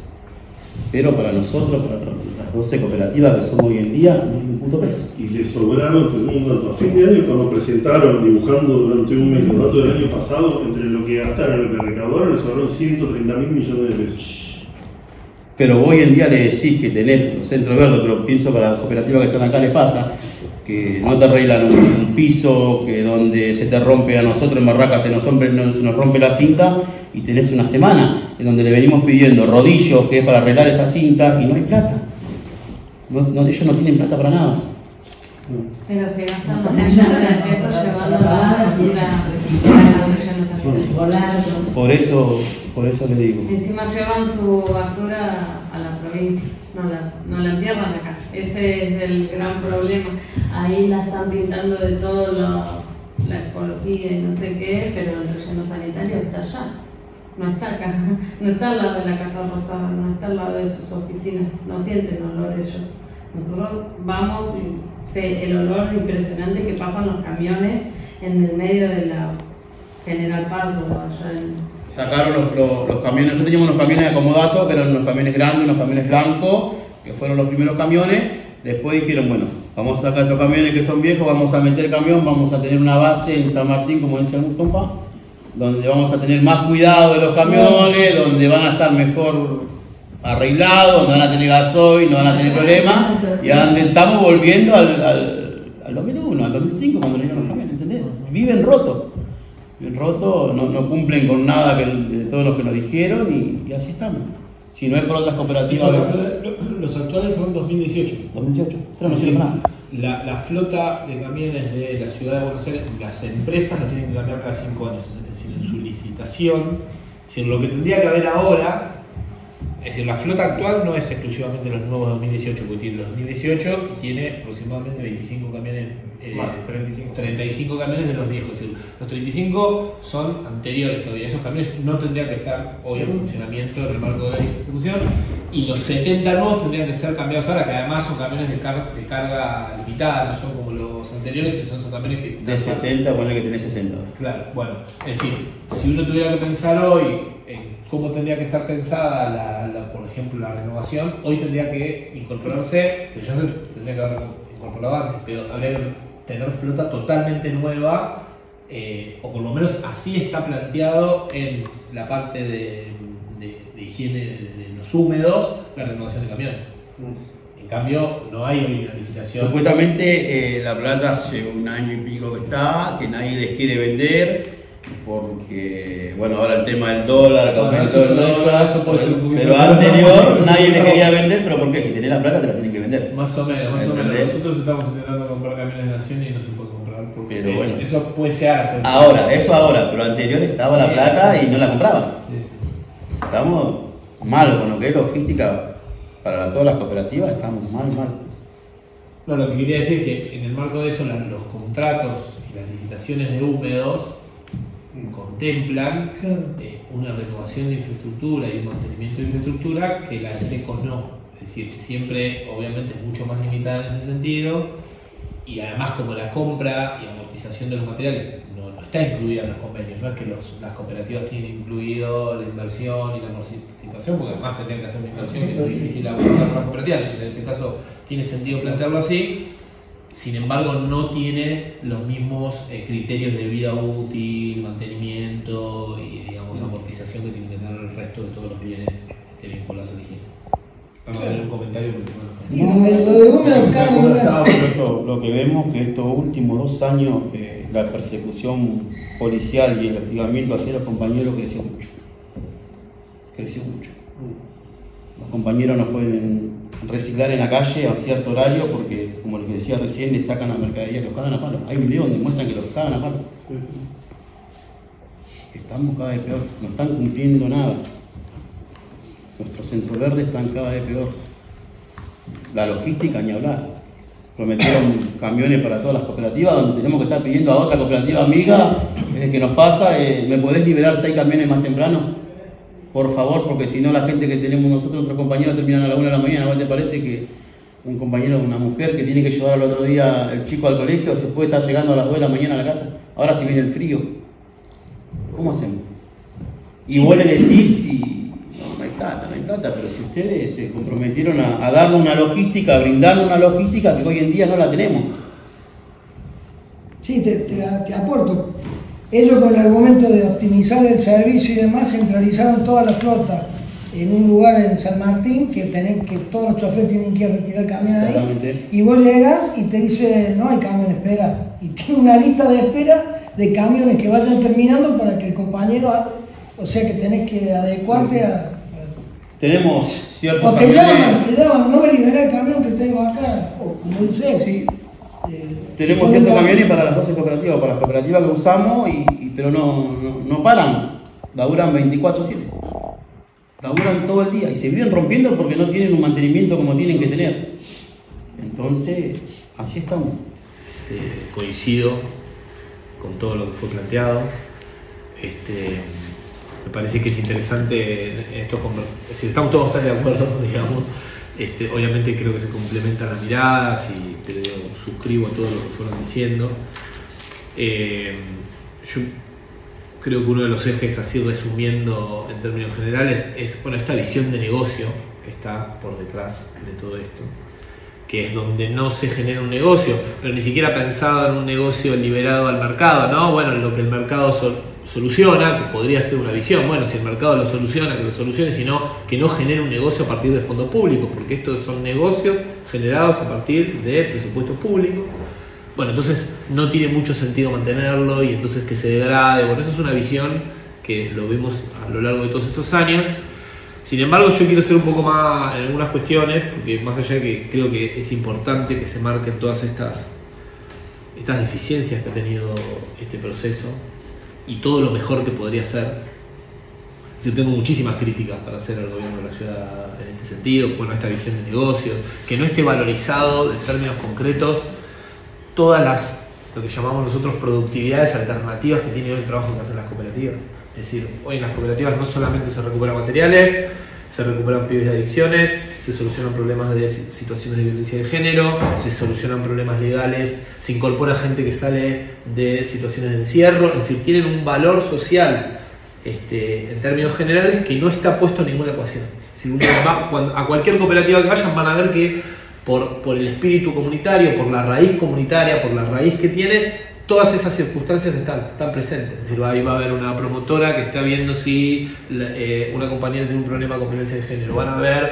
Speaker 8: pero para nosotros, para las 12 cooperativas que somos hoy en día, no hay un puto peso.
Speaker 2: Y les sobraron, tenemos un dato, a fin de año cuando presentaron, dibujando durante un mes los datos del año pasado, entre lo que gastaron y lo que recaudaron, les sobraron 130.000 millones de pesos.
Speaker 8: Pero hoy en día le decís que tenés los centros verdes, pero pienso para las cooperativas que están acá les pasa, que no te arreglan un piso, que donde se te rompe a nosotros en Barracas se nos rompe la cinta y tenés una semana en donde le venimos pidiendo rodillos que es para arreglar esa cinta y no hay plata. Ellos no tienen plata para nada.
Speaker 5: Pero se gastan los millones de pesos llevando la basura
Speaker 8: Por eso le digo.
Speaker 5: Encima llevan su basura a la provincia, no la entierran acá. Ese es el gran problema. Ahí la están pintando de todo la ecología y no sé qué, pero el relleno sanitario está allá. No está acá, no está al lado de la Casa Rosada, no está al lado de sus oficinas, no sienten olor ellos. Nosotros vamos y el olor impresionante que pasan los camiones en el medio de la General Paz o allá en...
Speaker 8: Sacaron los camiones, nosotros teníamos unos camiones de acomodato, que eran unos camiones grandes, unos camiones blancos, que fueron los primeros camiones. Después dijeron, bueno, vamos a sacar estos camiones que son viejos, vamos a meter camión, vamos a tener una base en San Martín, como dice algún compa, donde vamos a tener más cuidado de los camiones, donde van a estar mejor arreglados, donde van a tener gasoil, no van a tener problemas, y a donde estamos volviendo al 2001, al 2005, cuando vinieron los camiones, ¿entendés? Viven rotos. No cumplen con nada de todo lo que nos dijeron y así estamos. Si no es por otras cooperativas.
Speaker 9: Los actuales son 2018.
Speaker 8: 2018, pero no sirve para nada.
Speaker 9: La flota de camiones de la ciudad de Buenos Aires, las empresas las tienen que cambiar cada 5 años. Es decir, en su licitación, es decir, lo que tendría que haber ahora, es decir, la flota actual no es exclusivamente los nuevos 2018, porque tiene los 2018 y tiene aproximadamente 25 camiones.
Speaker 2: Más,
Speaker 9: 35 camiones de los viejos. Es decir, los 35 son anteriores todavía. Esos camiones no tendrían que estar hoy en funcionamiento en el marco de la distribución. Y los 70 nuevos tendrían que ser cambiados ahora, que además son camiones de carga limitada, no son como los anteriores, son camiones que...
Speaker 8: De 70, ponle que tenés 60.
Speaker 9: Claro, bueno, es decir, si uno tuviera que pensar hoy en cómo tendría que estar pensada, por ejemplo, la renovación, hoy tendría que incorporarse, que ya se tendría que haber incorporado antes, pero habría que tener flota totalmente nueva, o por lo menos así está planteado en la parte de higiene de los húmedos, la renovación de camiones. En cambio, no hay hoy una licitación.
Speaker 8: Supuestamente La Plata hace 1 año y pico que está, que nadie les quiere vender, porque, bueno, ahora el tema del dólar, que aumentó el dólar, pero anterior nadie les quería vender, pero ¿por qué? Si tenés La Plata te la tienen que vender.
Speaker 9: Más o menos. Nosotros estamos intentando comprar camiones de Nación y no se puede comprar, porque
Speaker 8: pero bueno,
Speaker 9: eso puede ser hacer.
Speaker 8: Ahora, pero anterior estaba La Plata y no la compraban.
Speaker 9: Sí.
Speaker 8: Estamos mal con lo que es logística para todas las cooperativas, estamos mal.
Speaker 9: No, lo que quería decir es que en el marco de eso los contratos y las licitaciones de húmedos contemplan una renovación de infraestructura y un mantenimiento de infraestructura que la de secos no. Es decir, que siempre obviamente es mucho más limitada en ese sentido, y además como la compra y amortización de los materiales no está incluida en los convenios, no es que las cooperativas tienen incluido la inversión y la amortización, porque además tendrían que hacer una inversión que es muy difícil abordar para las cooperativas, entonces en ese caso tiene sentido plantearlo así. Sin embargo, no tiene los mismos criterios de vida útil, mantenimiento y, digamos, amortización que tiene que tener el resto de todos los bienes vinculados a la higiene. Vamos a ver un comentario.
Speaker 4: Y lo de húmedo cada lugar.
Speaker 8: Lo que vemos que estos últimos 2 años la persecución policial y el hostigamiento hacia los compañeros creció mucho. Creció mucho. Los compañeros no pueden reciclar en la calle a cierto horario porque, como les decía recién, le sacan la mercadería, los cagan a palo. Hay videos donde muestran que los cagan a palo. Estamos cada vez peor, no están cumpliendo nada. Nuestros centros verdes están cada vez peor. La logística, ni hablar. Prometieron camiones para todas las cooperativas, donde tenemos que estar pidiendo a otra cooperativa amiga que nos pasa, ¿me podés liberar 6 camiones más temprano? Por favor, porque si no la gente que tenemos nosotros, otros compañeros, terminan a la 1 de la mañana. ¿No te parece que un compañero, una mujer que tiene que llevar al otro día el chico al colegio, se puede estar llegando a las 2 de la mañana a la casa? Ahora si viene el frío, ¿cómo hacemos? Y vos le decís, no hay plata, pero si ustedes se comprometieron a darnos una logística, a brindarnos una logística que hoy en día no la tenemos.
Speaker 4: Sí, te aporto. Ellos con el argumento de optimizar el servicio y demás centralizaron toda la flota en un lugar en San Martín que todos los choferes tienen que retirar el camión ahí. Y vos llegas y te dice, no hay camión de espera. Y tiene una lista de espera de camiones que vayan terminando para que el compañero, o sea que tenés que adecuarte a...
Speaker 8: Tenemos ciertos
Speaker 4: o te llaman, no me liberé el camión que tengo acá, o como dice, sí.
Speaker 8: Tenemos ciertos camiones para las 12 cooperativas, para las cooperativas que usamos, pero no paran, laburan 24/7, laburan todo el día y se viven rompiendo porque no tienen un mantenimiento como tienen que tener. Entonces, así estamos.
Speaker 9: Coincido con todo lo que fue planteado. Me parece que es interesante esto, si estamos todos tan de acuerdo, digamos. Obviamente creo que se complementan las miradas, pero suscribo a todo lo que fueron diciendo. Yo creo que uno de los ejes, así resumiendo en términos generales, es esta visión de negocio que está por detrás de todo esto, que es donde no se genera un negocio, pero ni siquiera pensado en un negocio liberado al mercado, ¿no? Bueno, lo que el mercado soluciona, que podría ser una visión, bueno, si el mercado lo soluciona, que lo solucione, sino que no genere un negocio a partir de fondos públicos, porque estos son negocios generados a partir de presupuestos públicos. Bueno, entonces no tiene mucho sentido mantenerlo y entonces que se degrade. Bueno, eso es una visión que lo vimos a lo largo de todos estos años. Sin embargo, yo quiero ser un poco más en algunas cuestiones, porque más allá de que creo que es importante que se marquen todas estas deficiencias que ha tenido este proceso y todo lo mejor que podría ser. Yo tengo muchísimas críticas para hacer al gobierno de la ciudad en este sentido, bueno, esta visión de negocios, que no esté valorizado en términos concretos todas lo que llamamos nosotros productividades alternativas que tiene hoy el trabajo que hacen las cooperativas. Es decir, hoy en las cooperativas no solamente se recuperan materiales, se recuperan pibes de adicciones, se solucionan problemas de situaciones de violencia de género, se solucionan problemas legales, se incorpora gente que sale de situaciones de encierro, es decir, tienen un valor social en términos generales que no está puesto en ninguna ecuación. Si uno va a cualquier cooperativa que vayan, van a ver que por el espíritu comunitario, por la raíz comunitaria, por la raíz que tiene, todas esas circunstancias están presentes. Es decir, ahí va a haber una promotora que está viendo si una compañera tiene un problema con violencia de género. Van a ver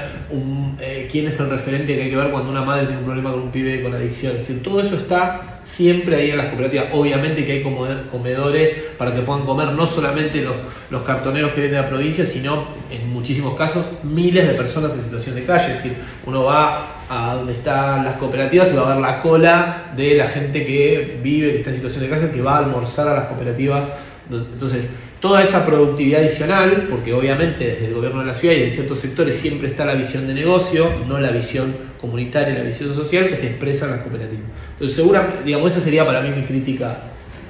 Speaker 9: quién es el referente que hay que ver cuando una madre tiene un problema con un pibe con adicción. Es decir, todo eso está siempre ahí en las cooperativas. Obviamente que hay comedores para que puedan comer no solamente los cartoneros que vienen de la provincia, sino en muchísimos casos miles de personas en situación de calle. Es decir, uno va a donde están las cooperativas y va a ver la cola de la gente que vive, que está en situación de calle, que va a almorzar a las cooperativas. Entonces, toda esa productividad adicional, porque obviamente desde el gobierno de la ciudad y en ciertos sectores siempre está la visión de negocio, no la visión comunitaria, la visión social que se expresa en las cooperativas. Entonces, seguramente, digamos, esa sería para mí mi crítica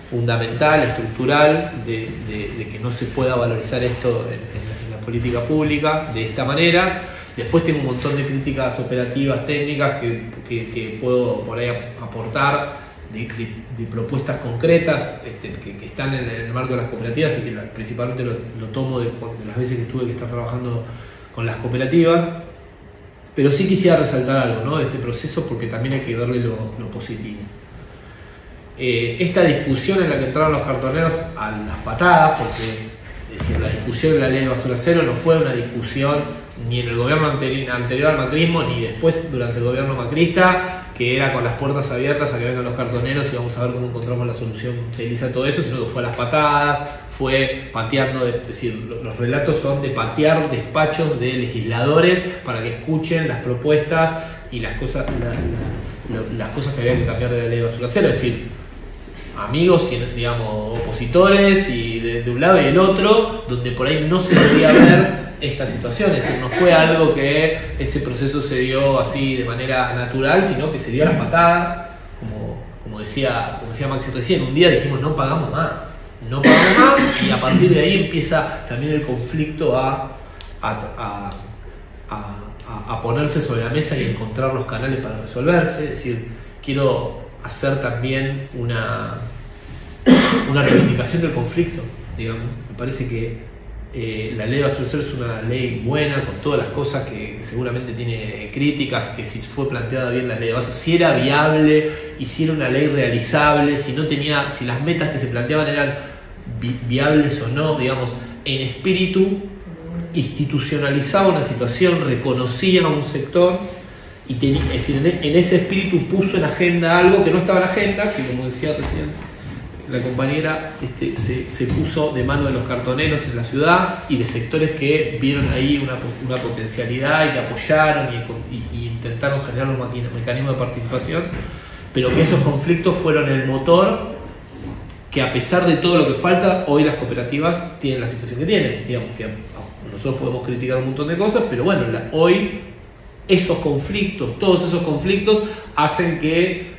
Speaker 9: fundamental, estructural, de que no se pueda valorizar esto en la política pública de esta manera. Después tengo un montón de críticas operativas, técnicas que puedo por ahí aportar, de propuestas concretas que están en el marco de las cooperativas y que principalmente lo tomo de las veces que tuve que estar trabajando con las cooperativas. Pero sí quisiera resaltar algo, ¿no?, de este proceso, porque también hay que darle lo positivo. Esta discusión en la que entraron los cartoneros a las patadas, porque es decir, la discusión de la ley de basura cero no fue una discusión ni en el gobierno anterior al macrismo, ni después durante el gobierno macrista, que era con las puertas abiertas a que vengan los cartoneros y vamos a ver cómo encontramos la solución feliz a todo eso, sino que fue a las patadas, fue pateando, es decir, los relatos son de patear despachos de legisladores para que escuchen las propuestas y las cosas que había que cambiar de la ley de basura cero, es decir, amigos y, digamos, opositores y de un lado y del otro, donde por ahí no se podía ver esta situación, es decir, no fue algo que ese proceso se dio así de manera natural, sino que se dio a las patadas, como decía Maxi recién, un día dijimos no pagamos más, y a partir de ahí empieza también el conflicto a ponerse sobre la mesa y encontrar los canales para resolverse, es decir, quiero hacer también una reivindicación del conflicto, digamos, me parece que la ley de basura cero es una ley buena, con todas las cosas que seguramente tiene críticas, que si fue planteada bien la ley de basura, si era viable y si era una ley realizable, si las metas que se planteaban eran viables o no, digamos, en espíritu institucionalizaba una situación, reconocía a un sector y es decir, en ese espíritu puso en agenda algo que no estaba en la agenda, que como decía recién la compañera, se puso de mano de los cartoneros en la ciudad y de sectores que vieron ahí una potencialidad y que apoyaron y intentaron generar los mecanismos de participación, pero que esos conflictos fueron el motor que, a pesar de todo lo que falta, hoy las cooperativas tienen la situación que tienen. Digamos que nosotros podemos criticar un montón de cosas, pero bueno, hoy esos conflictos, todos esos conflictos hacen que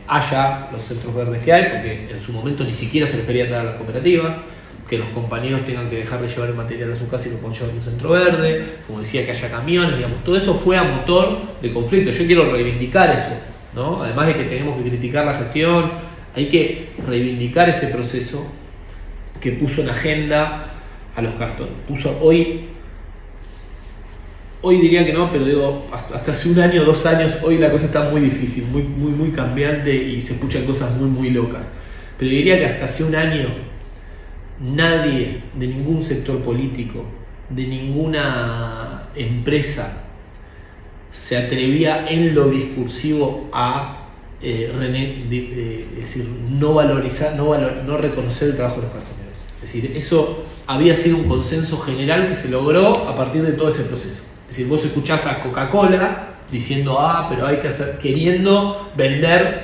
Speaker 9: haya los centros verdes que hay, porque en su momento ni siquiera se les querían dar a las cooperativas, que los compañeros tengan que dejar de llevar el material a su casa y lo puedan llevar a un centro verde, como decía, que haya camiones, digamos, todo eso fue a motor de conflicto. Yo quiero reivindicar eso, ¿no? Además de que tenemos que criticar la gestión, hay que reivindicar ese proceso que puso en agenda a los cartones. Hoy diría que no, pero digo, hasta hace un año, 2 años, hoy la cosa está muy difícil, muy cambiante y se escuchan cosas muy locas. Pero diría que hasta hace un año nadie de ningún sector político, de ninguna empresa, se atrevía en lo discursivo a decir, no valorizar, no reconocer el trabajo de los cartoneros. Es decir, eso había sido un consenso general que se logró a partir de todo ese proceso. Es decir, vos escuchás a Coca-Cola diciendo, pero hay que hacer, queriendo vender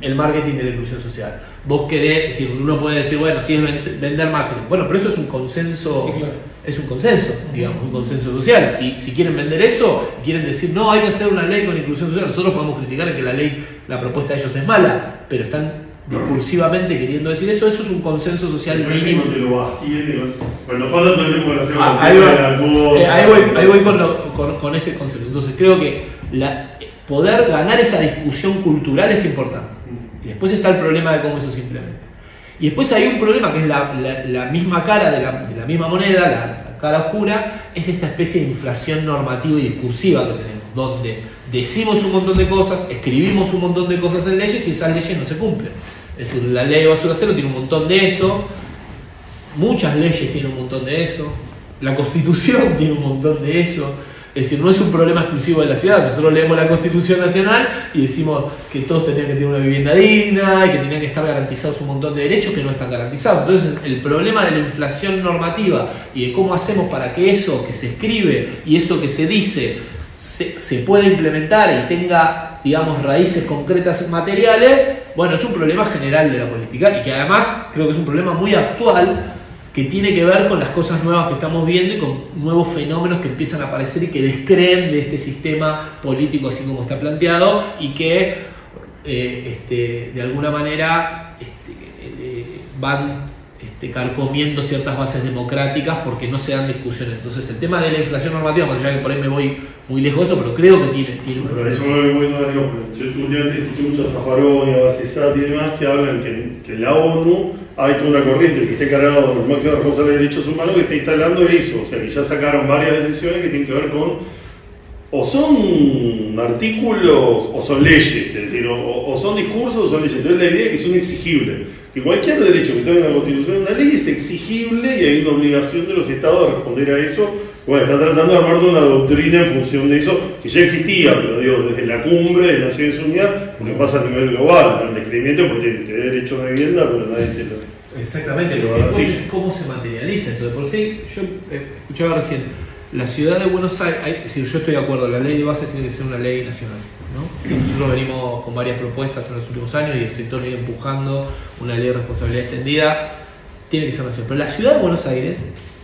Speaker 9: el marketing de la inclusión social. Vos querés, es decir, uno puede decir, bueno, sí es vender marketing. Bueno, pero eso es un consenso, sí, claro. Es un consenso, digamos, un consenso social. Si quieren vender eso, quieren decir, no, hay que hacer una ley con inclusión social. Nosotros podemos criticar que la propuesta de ellos es mala, pero están discursivamente queriendo decir eso es un consenso social mínimo. Ahí voy con ese concepto. Entonces creo que poder ganar esa discusión cultural es importante. Y después está el problema de cómo eso se implementa. Y después hay un problema que es la misma cara de la misma moneda, la cara oscura, es esta especie de inflación normativa y discursiva que tenemos, donde decimos un montón de cosas, escribimos un montón de cosas en leyes y esas leyes no se cumplen. Es decir, la ley de basura cero tiene un montón de eso, muchas leyes tienen un montón de eso, la Constitución tiene un montón de eso. Es decir, no es un problema exclusivo de la ciudad. Nosotros leemos la Constitución Nacional y decimos que todos tenían que tener una vivienda digna y que tenían que estar garantizados un montón de derechos que no están garantizados. Entonces, el problema de la inflación normativa y de cómo hacemos para que eso que se escribe y eso que se dice se pueda implementar y tenga, digamos, raíces concretas materiales, bueno, es un problema general de la política y que además creo que es un problema muy actual, que tiene que ver con las cosas nuevas que estamos viendo y con nuevos fenómenos que empiezan a aparecer y que descreen de este sistema político así como está planteado y que de alguna manera van carcomiendo ciertas bases democráticas porque no se dan discusiones. Entonces el tema de la inflación normativa, más allá que por ahí me voy muy lejos de eso, pero creo que tiene un problema.
Speaker 2: Eso no es yo últimamente escuché mucho a Zaffaroni, a Barcesati y demás que hablan que la ONU hay toda una corriente que está encargado del máximo responsable de derechos humanos que está instalando eso, o sea que ya sacaron varias decisiones que tienen que ver con o son artículos o son leyes, es decir, o son discursos o son leyes. Entonces la idea es que son exigibles, que cualquier derecho que tenga en la Constitución, una ley es exigible y hay una obligación de los estados de responder a eso Bueno, están tratando de armar una doctrina en función de eso, que ya existía, pero digo, desde la cumbre de Naciones Unidas, porque pasa a nivel global, el descrimiento, porque te da derecho a una vivienda, pero nadie te lo...
Speaker 9: Exactamente, después es cómo se materializa eso. De por sí, yo escuchaba recién, la ciudad de Buenos Aires, si yo estoy de acuerdo, la ley de base tiene que ser una ley nacional, ¿no? Nosotros venimos con varias propuestas en los últimos años y el sector viene empujando una ley de responsabilidad extendida, tiene que ser nacional. Pero la ciudad de Buenos Aires,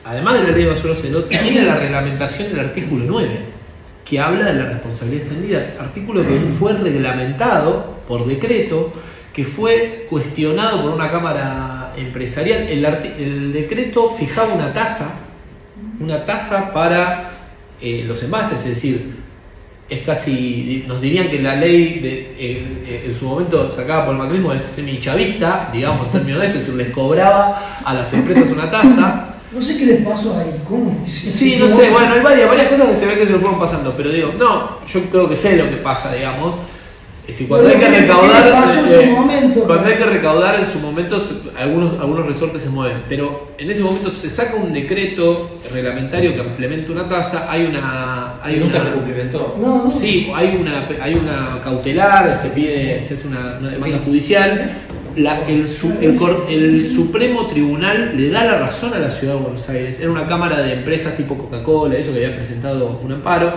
Speaker 9: además de la ley de basura cero, tiene la reglamentación del artículo 9, que habla de la responsabilidad extendida, artículo que fue reglamentado por decreto, que fue cuestionado por una cámara empresarial. El decreto fijaba una tasa para los envases, es decir, es casi, nos dirían que la ley en su momento sacada por el macrismo es semichavista, digamos, en términos de eso, es decir, les cobraba a las empresas una tasa.
Speaker 4: No sé qué les pasó ahí, ¿cómo?
Speaker 9: Sí, no sé, bueno, hay varias cosas que se ven que se lo fueron pasando, pero digo, no, yo creo que sé lo que pasa, digamos. Es decir, cuando hay que recaudar en su momento, algunos resortes se mueven, pero en ese momento se saca un decreto reglamentario que implementa una tasa,
Speaker 1: nunca se cumplimentó.
Speaker 4: No.
Speaker 9: Sí, hay una cautelar, se hace una demanda judicial. El Supremo Tribunal le da la razón a la Ciudad de Buenos Aires. Era una cámara de empresas tipo Coca-Cola, eso que había presentado un amparo.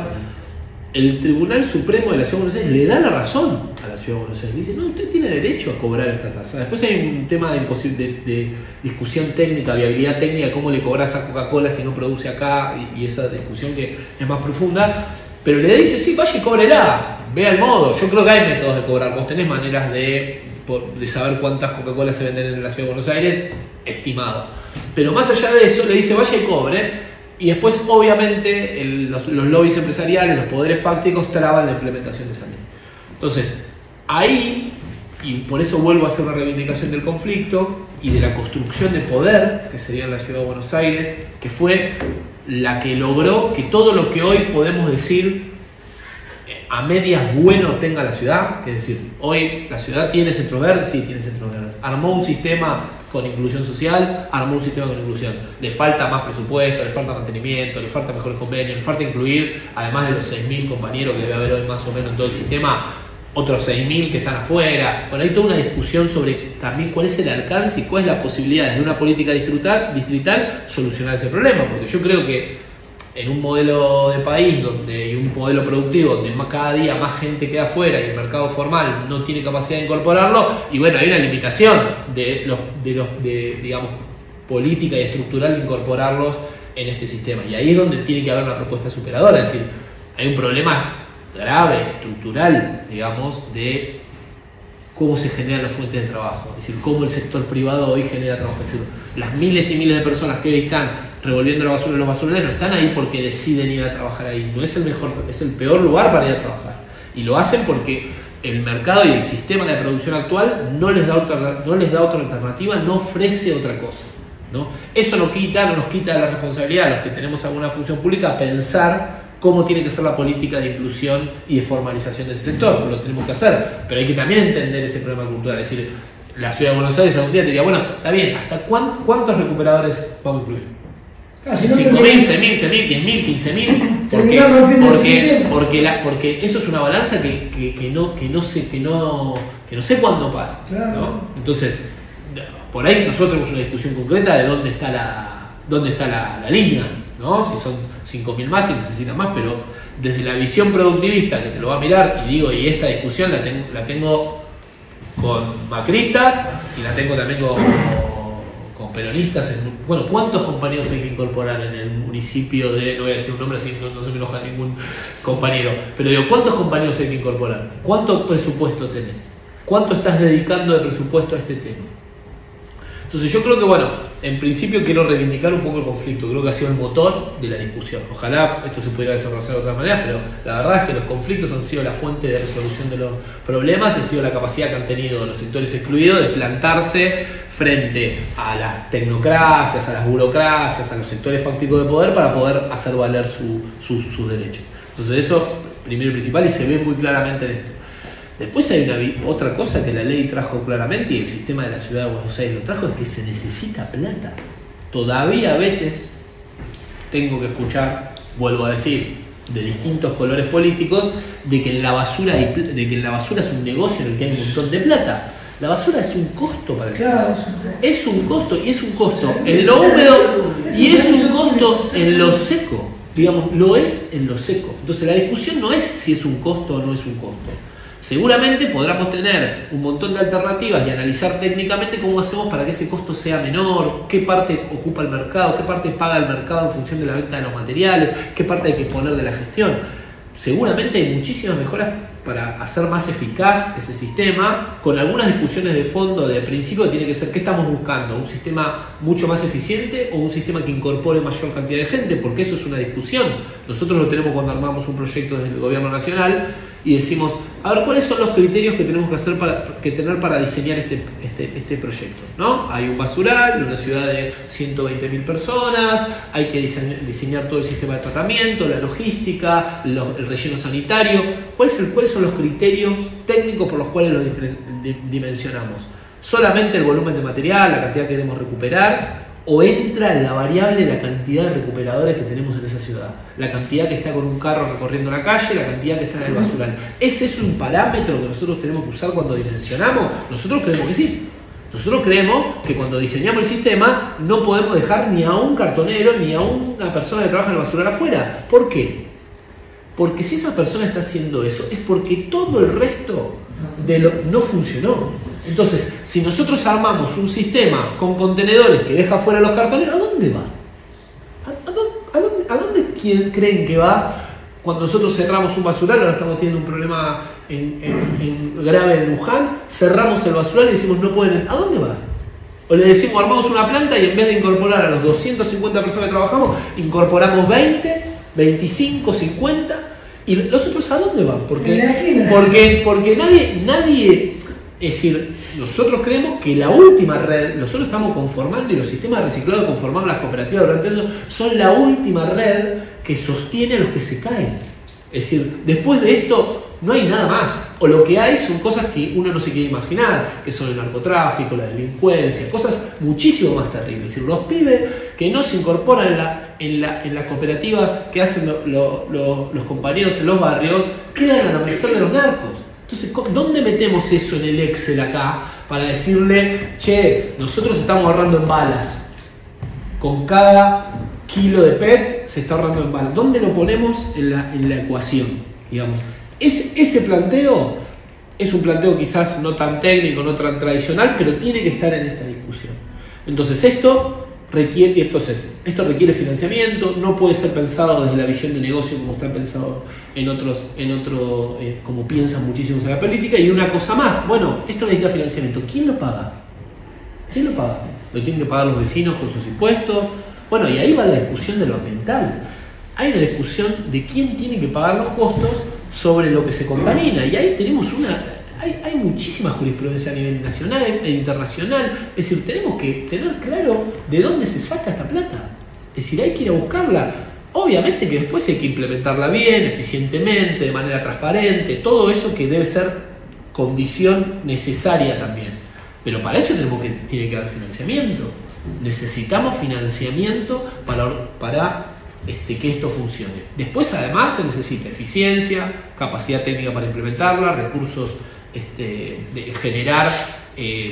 Speaker 9: El Tribunal Supremo de la Ciudad de Buenos Aires le da la razón a la Ciudad de Buenos Aires. Dice, no, usted tiene derecho a cobrar esta tasa. Después hay un tema de discusión técnica, viabilidad técnica, cómo le cobras a Coca-Cola si no produce acá, y esa discusión que es más profunda. Pero le dice, sí, vaya y cóbrela, vea el modo. Yo creo que hay métodos de cobrar. Vos tenés maneras de saber cuántas Coca-Cola se venden en la Ciudad de Buenos Aires, estimado. Pero más allá de eso, le dice, vaya y cobre. Y después, obviamente, los lobbies empresariales, los poderes fácticos traban la implementación de esa ley. Entonces, ahí, y por eso vuelvo a hacer una reivindicación del conflicto y de la construcción de poder, que sería en la Ciudad de Buenos Aires, que fue la que logró que todo lo que hoy podemos decir a medias bueno tenga la ciudad, que es decir, hoy la ciudad tiene centros verdes, sí, tiene centros verdes. Armó un sistema con inclusión social, armó un sistema con inclusión. Le falta más presupuesto, le falta mantenimiento, le falta mejores convenios, le falta incluir, además de los 6.000 compañeros que debe haber hoy más o menos en todo el sistema, otros 6.000 que están afuera. Bueno, hay toda una discusión sobre también cuál es el alcance y cuál es la posibilidad de una política distrital solucionar ese problema, porque yo creo que en un modelo de país y un modelo productivo donde cada día más gente queda afuera y el mercado formal no tiene capacidad de incorporarlo, y bueno, hay una limitación de digamos, política y estructural de incorporarlos en este sistema, y ahí es donde tiene que haber una propuesta superadora. Es decir, hay un problema grave, estructural, digamos, de cómo se generan las fuentes de trabajo, es decir, cómo el sector privado hoy genera trabajo. Es decir, las miles y miles de personas que hoy están revolviendo la basura en los basureros no están ahí porque deciden ir a trabajar ahí, no es el mejor, es el peor lugar para ir a trabajar, y lo hacen porque el mercado y el sistema de producción actual no les da otra alternativa, no ofrece otra cosa, ¿no? Eso no nos quita la responsabilidad a los que tenemos alguna función pública pensar cómo tiene que ser la política de inclusión y de formalización de ese sector. Lo tenemos que hacer, pero hay que también entender ese problema cultural. Es decir, la Ciudad de Buenos Aires algún día te diría, bueno, está bien, ¿hasta cuántos recuperadores vamos a incluir? 5.000, 6.000, 10.000, 15.000, porque eso es una balanza que no sé cuándo para, ¿no? Entonces, por ahí nosotros tenemos una discusión concreta de dónde está la línea, ¿no? Si son 5.000 más, si necesitan más, pero desde la visión productivista que te lo va a mirar, y esta discusión la tengo con macristas y la tengo también con peronistas. Bueno, ¿cuántos compañeros hay que incorporar en el municipio de, no voy a decir un nombre así, no se me enoja ningún compañero, pero digo, ¿cuántos compañeros hay que incorporar? ¿Cuánto presupuesto tenés? ¿Cuánto estás dedicando de presupuesto a este tema? Entonces yo creo que, bueno, en principio quiero reivindicar un poco el conflicto, creo que ha sido el motor de la discusión. Ojalá esto se pudiera desarrollar de otras maneras, pero la verdad es que los conflictos han sido la fuente de resolución de los problemas, ha sido la capacidad que han tenido los sectores excluidos de plantarse frente a las tecnocracias, a las burocracias, a los sectores fácticos de poder para poder hacer valer sus derechos. Entonces eso, primero y principal, y se ve muy claramente en esto. Después hay otra cosa que la ley trajo claramente, y el sistema de la Ciudad de Buenos Aires lo trajo, es que se necesita plata. Todavía a veces tengo que escuchar, vuelvo a decir, de distintos colores políticos, de que en la basura es un negocio en el que hay un montón de plata. La basura es un costo para el Estado. Es un costo, y es un costo en lo húmedo y es un costo en lo seco. Digamos, lo es en lo seco. Entonces la discusión no es si es un costo o no es un costo. Seguramente podremos tener un montón de alternativas y analizar técnicamente cómo hacemos para que ese costo sea menor, qué parte ocupa el mercado, qué parte paga el mercado en función de la venta de los materiales, qué parte hay que poner de la gestión. Seguramente hay muchísimas mejoras para hacer más eficaz ese sistema, con algunas discusiones de fondo, de principio, que tiene que ser qué estamos buscando, un sistema mucho más eficiente o un sistema que incorpore mayor cantidad de gente, porque eso es una discusión. Nosotros lo tenemos cuando armamos un proyecto desde el gobierno nacional y decimos, a ver, ¿cuáles son los criterios que tenemos que tener para diseñar este proyecto? ¿No? Hay un basural, una ciudad de 120.000 personas, hay que diseñar todo el sistema de tratamiento, la logística, el relleno sanitario. ¿Cuáles son los criterios técnicos por los cuales lo dimensionamos? ¿Solamente el volumen de material, la cantidad que queremos recuperar? ¿O entra en la variable la cantidad de recuperadores que tenemos en esa ciudad? La cantidad que está con un carro recorriendo la calle, la cantidad que está en el basural. ¿Es eso un parámetro que nosotros tenemos que usar cuando dimensionamos? Nosotros creemos que sí. Nosotros creemos que cuando diseñamos el sistema no podemos dejar ni a un cartonero ni a una persona que trabaja en el basural afuera. ¿Por qué? Porque si esa persona está haciendo eso es porque todo el resto no funcionó. Entonces, si nosotros armamos un sistema con contenedores que deja fuera los cartoneros, ¿a dónde va? ¿A dónde creen que va? Cuando nosotros cerramos un basural, ahora estamos teniendo un problema grave en Luján, cerramos el basural y decimos no pueden. ¿A dónde va? O le decimos armamos una planta y en vez de incorporar a los 250 personas que trabajamos, incorporamos 20, 25, 50. ¿Y los otros a dónde van? Porque nadie, es decir, nosotros creemos que la última red, nosotros estamos conformando y los sistemas de reciclado que conformamos las cooperativas durante eso, son la última red que sostiene a los que se caen. Es decir, después de esto no hay nada más. O lo que hay son cosas que uno no se quiere imaginar, que son el narcotráfico, la delincuencia, cosas muchísimo más terribles. Es decir, los pibes que no se incorporan en la cooperativa que hacen los compañeros en los barrios, quedan a la merced de los narcos. Entonces, ¿dónde metemos eso en el Excel acá para decirle, che, nosotros estamos ahorrando en balas? Con cada kilo de PET se está ahorrando en balas. ¿Dónde lo ponemos en la ecuación? Digamos, ese planteo es un planteo quizás no tan técnico, no tan tradicional, pero tiene que estar en esta discusión. Entonces, esto requiere financiamiento, no puede ser pensado desde la visión de negocio como está pensado como piensan muchísimos en la política. Y una cosa más, bueno, esto necesita financiamiento. ¿Quién lo paga? ¿Quién lo paga? ¿Lo tienen que pagar los vecinos con sus impuestos? Bueno, y ahí va la discusión de lo ambiental. Hay una discusión de quién tiene que pagar los costos sobre lo que se contamina. Y ahí tenemos hay muchísima jurisprudencia a nivel nacional e internacional. Es decir, tenemos que tener claro de dónde se saca esta plata. Es decir, hay que ir a buscarla. Obviamente que después hay que implementarla bien, eficientemente, de manera transparente, todo eso que debe ser condición necesaria también. Pero para eso tiene que haber financiamiento. Necesitamos financiamiento para que esto funcione. Después además se necesita eficiencia, capacidad técnica para implementarla, recursos de generar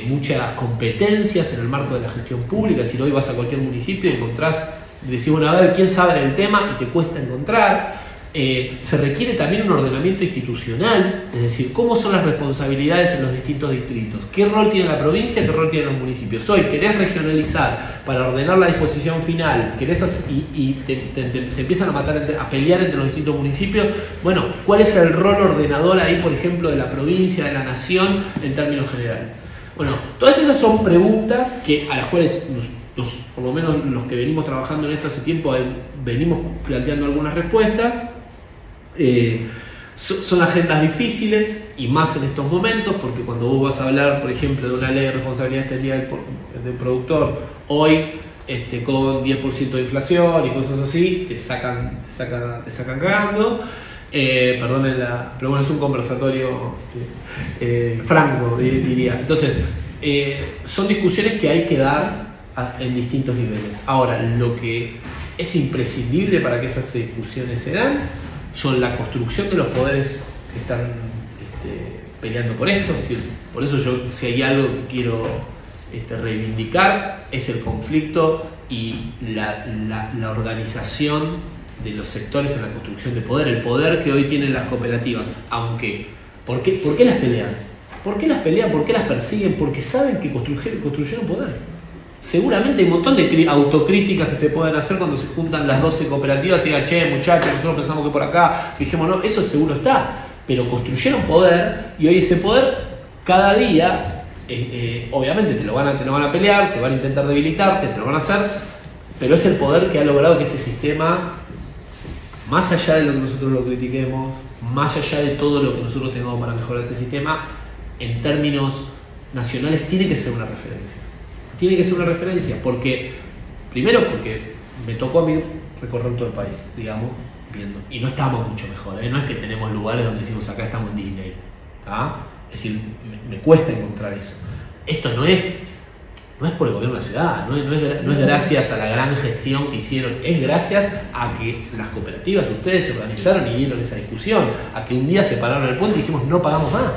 Speaker 9: muchas competencias en el marco de la gestión pública. Si hoy vas a cualquier municipio y decís, bueno, a ver, ¿quién sabe del tema? Y te cuesta encontrar. Se requiere también un ordenamiento institucional, es decir, cómo son las responsabilidades en los distintos distritos, qué rol tiene la provincia, qué rol tienen los municipios. Hoy querés regionalizar para ordenar la disposición final, se empiezan a pelear entre los distintos municipios. Bueno, ¿cuál es el rol ordenador ahí, por ejemplo, de la provincia, de la nación en términos generales? Bueno, todas esas son preguntas a las cuales por lo menos los que venimos trabajando en esto hace tiempo venimos planteando algunas respuestas. Son agendas difíciles y más en estos momentos, porque cuando vos vas a hablar, por ejemplo, de una ley de responsabilidad extendida del productor, hoy con 10% de inflación y cosas así, te sacan cagando. Perdonen pero bueno, es un conversatorio franco, diría. Entonces, son discusiones que hay que dar en distintos niveles. Ahora, lo que es imprescindible para que esas discusiones se dan son la construcción de los poderes que están peleando por esto. Es decir, por eso yo, si hay algo que quiero reivindicar, es el conflicto y la organización de los sectores en la construcción de poder, el poder que hoy tienen las cooperativas. Aunque, ¿por qué las pelean? ¿Por qué las pelean? ¿Por qué las persiguen? Porque saben que construyeron poder. Seguramente hay un montón de autocríticas que se pueden hacer cuando se juntan las 12 cooperativas y digan, che, muchachos, nosotros pensamos que por acá, fijémonos, eso seguro está. Pero construyeron poder y hoy ese poder, cada día, obviamente te lo van a pelear, te van a intentar debilitarte, te lo van a hacer, pero es el poder que ha logrado que este sistema, más allá de lo que nosotros lo critiquemos, más allá de todo lo que nosotros tengamos para mejorar este sistema, en términos nacionales tiene que ser una referencia. Tiene que ser una referencia, primero porque me tocó a mí recorrer todo el país, digamos, viendo, y no estamos mucho mejor, no es que tenemos lugares donde decimos acá estamos en Disney, ¿tá? Es decir, me cuesta encontrar eso. Esto no es por el gobierno de la ciudad, no es gracias a la gran gestión que hicieron, es gracias a que las cooperativas, ustedes se organizaron y dieron esa discusión, a que un día se pararon el puente y dijimos no pagamos más.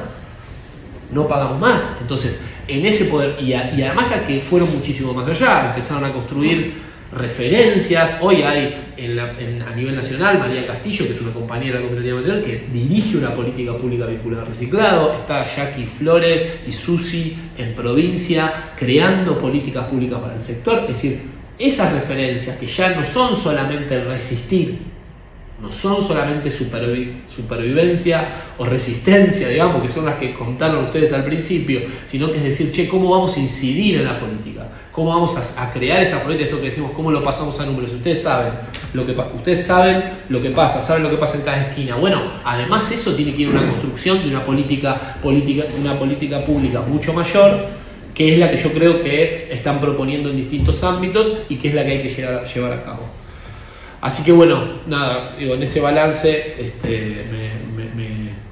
Speaker 9: Entonces, en ese poder, y además a que fueron muchísimo más allá, empezaron a construir referencias. Hoy hay a nivel nacional María Castillo, que es una compañera de la Cooperativa Nacional, que dirige una política pública vinculada al reciclado. Está Jackie Flores y Susi en provincia creando políticas públicas para el sector. Es decir, esas referencias que ya no son solamente el resistir, no son solamente supervivencia o resistencia, digamos, que son las que contaron ustedes al principio, sino que es decir, che, ¿cómo vamos a incidir en la política? ¿Cómo vamos a crear esta política? Esto que decimos, ¿cómo lo pasamos a números? Ustedes saben lo que pasa, saben lo que pasa en cada esquina. Bueno, además eso tiene que ir a una construcción de una política pública mucho mayor, que es la que yo creo que están proponiendo en distintos ámbitos y que es la que hay que llevar a cabo. Así que bueno, nada, digo, en ese balance,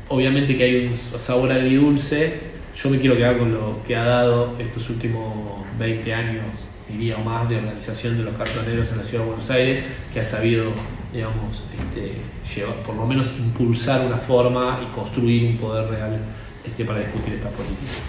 Speaker 9: obviamente que hay un sabor agridulce. Yo me quiero quedar con lo que ha dado estos últimos 20 años, diría o más, de organización de los cartoneros en la Ciudad de Buenos Aires, que ha sabido, digamos, por lo menos impulsar una forma y construir un poder real para discutir estas políticas.